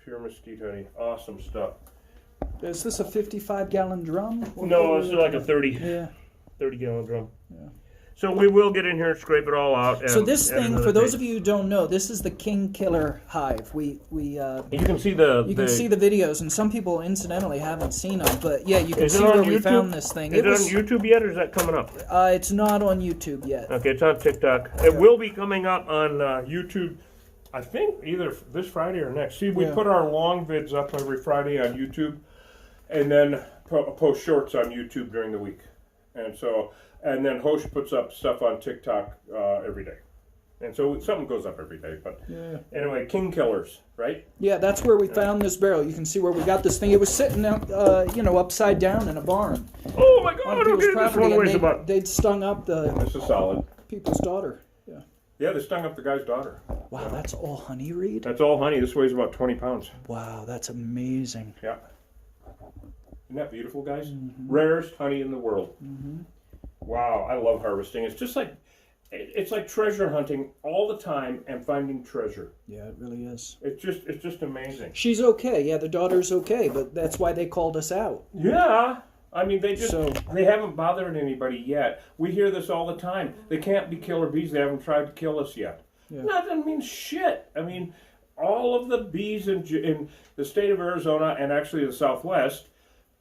Pure mesquite honey. Awesome stuff. Is this a 55-gallon drum? No, it's like a 30 gallon drum. Yeah. So we will get in here and scrape it all out. And, so this thing, for those of you who don't know, this is the king killer hive. You can see the videos, and some people incidentally haven't seen them, but yeah, you can see where we found this thing. Is it on YouTube yet, or is that coming up? It's not on YouTube yet. Okay, it's on TikTok. It will be coming up on YouTube. I think either this Friday or next. See, we put our long vids up every Friday on YouTube, and then post shorts on YouTube during the week. And then Hosh puts up stuff on TikTok every day. And so something goes up every day. But anyway, king killers, right? Yeah, that's where we found this barrel. You can see where we got this thing. It was sitting out, upside down in a barn. Oh my God! Okay, this one weighs about. They'd stung up This is solid. People's daughter. Yeah. Yeah, they stung up the guy's daughter. Wow, that's all honey, Reed? That's all honey. This weighs about 20 pounds. Wow, that's amazing. Yeah. Isn't that beautiful, guys? Mm-hmm. Rarest honey in the world. Mm-hmm. Wow, I love harvesting. It's just like, it's like treasure hunting all the time and finding treasure. Yeah, it really is. It's just amazing. She's okay. Yeah, the daughter's okay, but that's why they called us out. Yeah. I mean, they haven't bothered anybody yet. We hear this all the time. They can't be killer bees. They haven't tried to kill us yet. Yeah. No, that doesn't mean shit. I mean, all of the bees in the state of Arizona and actually the Southwest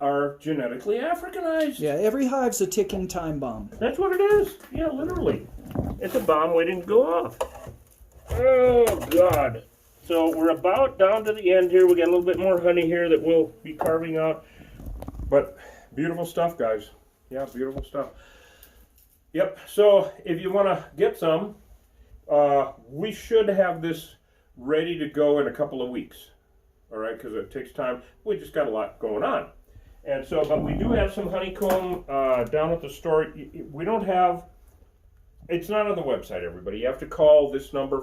are genetically Africanized. Yeah, every hive's a ticking time bomb. That's what it is. Yeah, literally. It's a bomb waiting to go off. Oh, God. So we're about down to the end here. We got a little bit more honey here that we'll be carving out. But beautiful stuff, guys. Yeah, beautiful stuff. Yep. So if you want to get some, we should have this ready to go in a couple of weeks. All right, because it takes time. We just got a lot going on. And so, but we do have some honeycomb down at the store. We don't have It's not on the website, everybody. You have to call this number,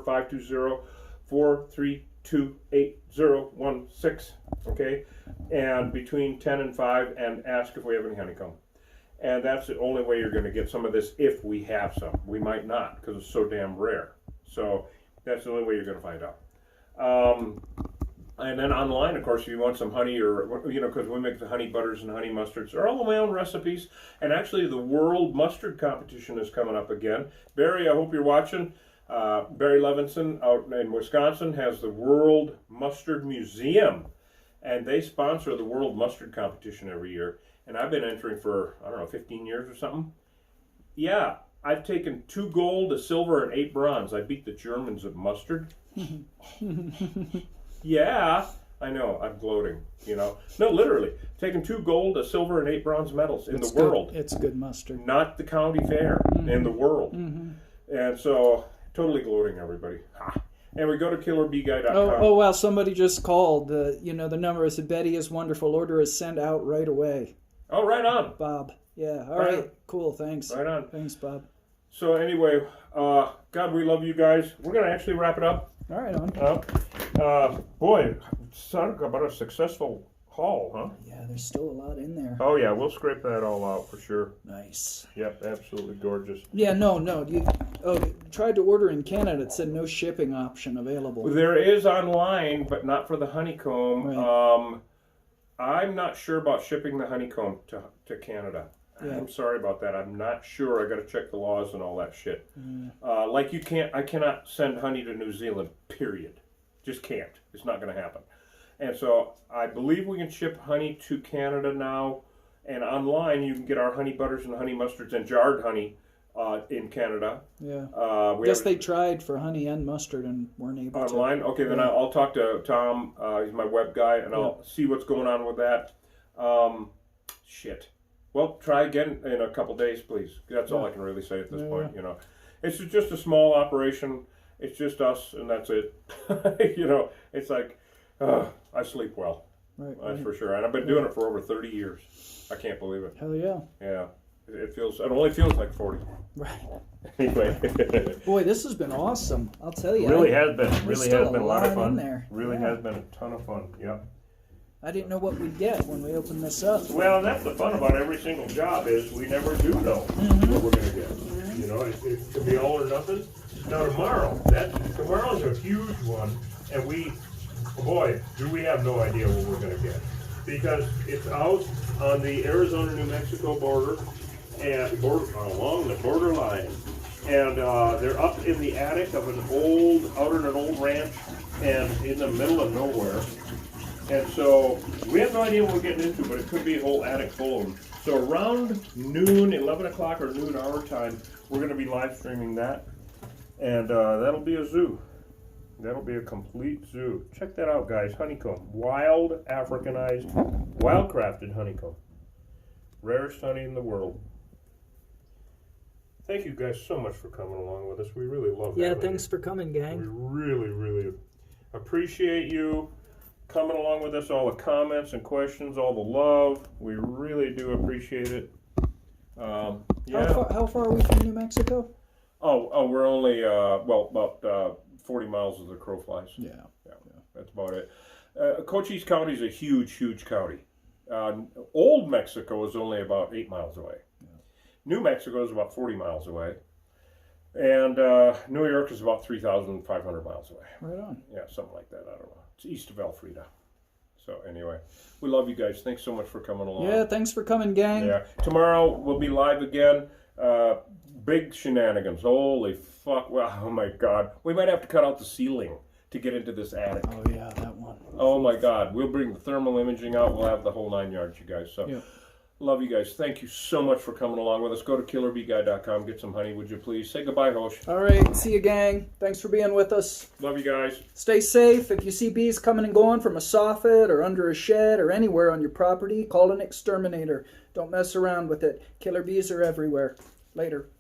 520-432-8016, okay? And between 10 and 5, and ask if we have any honeycomb. And that's the only way you're going to get some of this if we have some. We might not, because it's so damn rare. So that's the only way you're going to find out. And then online, of course, if you want some honey, or, you know, because we make the honey butters and honey mustards. They're all my own recipes. And actually, the World Mustard Competition is coming up again. Barry, I hope you're watching. Barry Levinson out in Wisconsin has the World Mustard Museum. And they sponsor the World Mustard Competition every year. And I've been entering for, I don't know, 15 years or something. Yeah, I've taken 2 gold, a silver, and 8 bronze. I beat the Germans at mustard. Yeah, I know, I'm gloating, you know. No, literally, taking 2 gold, a silver, and 8 bronze medals in the world. It's good mustard. Not the county fair, in the world. And so, totally gloating, everybody. And we go to killerbguy.com. Oh, wow, somebody just called. You know, the number is Betty is wonderful. Order is sent out right away. Oh, right on. Bob. Yeah, all right. Cool, thanks. Right on. Thanks, Bob. So anyway, God, we love you guys. We're going to actually wrap it up. All right, on. Boy, sounded about a successful haul, huh? Yeah, there's still a lot in there. Oh, yeah, we'll scrape that all out for sure. Nice. Yep, absolutely gorgeous. Yeah, no. You tried to order in Canada. It said no shipping option available. There is online, but not for the honeycomb. Right. I'm not sure about shipping the honeycomb to Canada. Yeah. I'm sorry about that. I'm not sure. I got to check the laws and all that shit. Like I cannot send honey to New Zealand, period. Just can't. It's not going to happen. And so I believe we can ship honey to Canada now. And online, you can get our honey butters and honey mustards and jarred honey in Canada. Yeah. I guess they tried for honey and mustard and weren't able to. Online? Okay, then I'll talk to Tom. He's my web guy, and I'll see what's going on with that. Shit. Well, try again in a couple days, please. That's all I can really say at this point, you know. It's just a small operation. It's just us, and that's it. You know, it's like, I sleep well. Right. That's for sure. And I've been doing it for over 30 years. I can't believe it. Hell yeah. Yeah. It only feels like 40. Right. Anyway. Boy, this has been awesome. I'll tell you. Really has been a lot of fun. In there. Really has been a ton of fun. Yep. I didn't know what we'd get when we opened this up. Well, that's the fun about every single job is we never do know what we're going to get. You know, it could be all or nothing. Now tomorrow's a huge one, and boy, do we have no idea what we're going to get. Because it's out on the Arizona-New Mexico border, and along the borderline. And they're up in the attic of an old ranch, and in the middle of nowhere. And so we have no idea what we're getting into, but it could be a whole attic full of them. So around noon, 11 o'clock or noon our time, we're going to be live streaming that. And that'll be a zoo. That'll be a complete zoo. Check that out, guys. Honeycomb. Wild, Africanized, wild-crafted honeycomb. Rarest honey in the world. Thank you guys so much for coming along with us. We really love that. Yeah, thanks for coming, gang. We really, really appreciate you coming along with us, all the comments and questions, all the love. We really do appreciate it. Yeah. How far are we from New Mexico? Oh, we're only, about 40 miles as the crow flies. Yeah. That's about it. Cochise County is a huge, huge county. Old Mexico is only about 8 miles away. Yeah. New Mexico is about 40 miles away. And New York is about 3,500 miles away. Right on. Yeah, something like that. I don't know. It's east of Elfrida. So anyway, we love you guys. Thanks so much for coming along. Yeah, thanks for coming, gang. Yeah. Tomorrow we'll be live again. Big shenanigans. Holy fuck. Well, oh my God. We might have to cut out the ceiling to get into this attic. Oh yeah, that one. Oh my God. We'll bring the thermal imaging out. We'll have the whole 9 yards, you guys. So love you guys. Thank you so much for coming along with us. Go to killerbguy.com. Get some honey, would you please? Say goodbye, Hosh. All right. See you, gang. Thanks for being with us. Love you guys. Stay safe. If you see bees coming and going from a soffit or under a shed or anywhere on your property, call an exterminator. Don't mess around with it. Killer bees are everywhere. Later.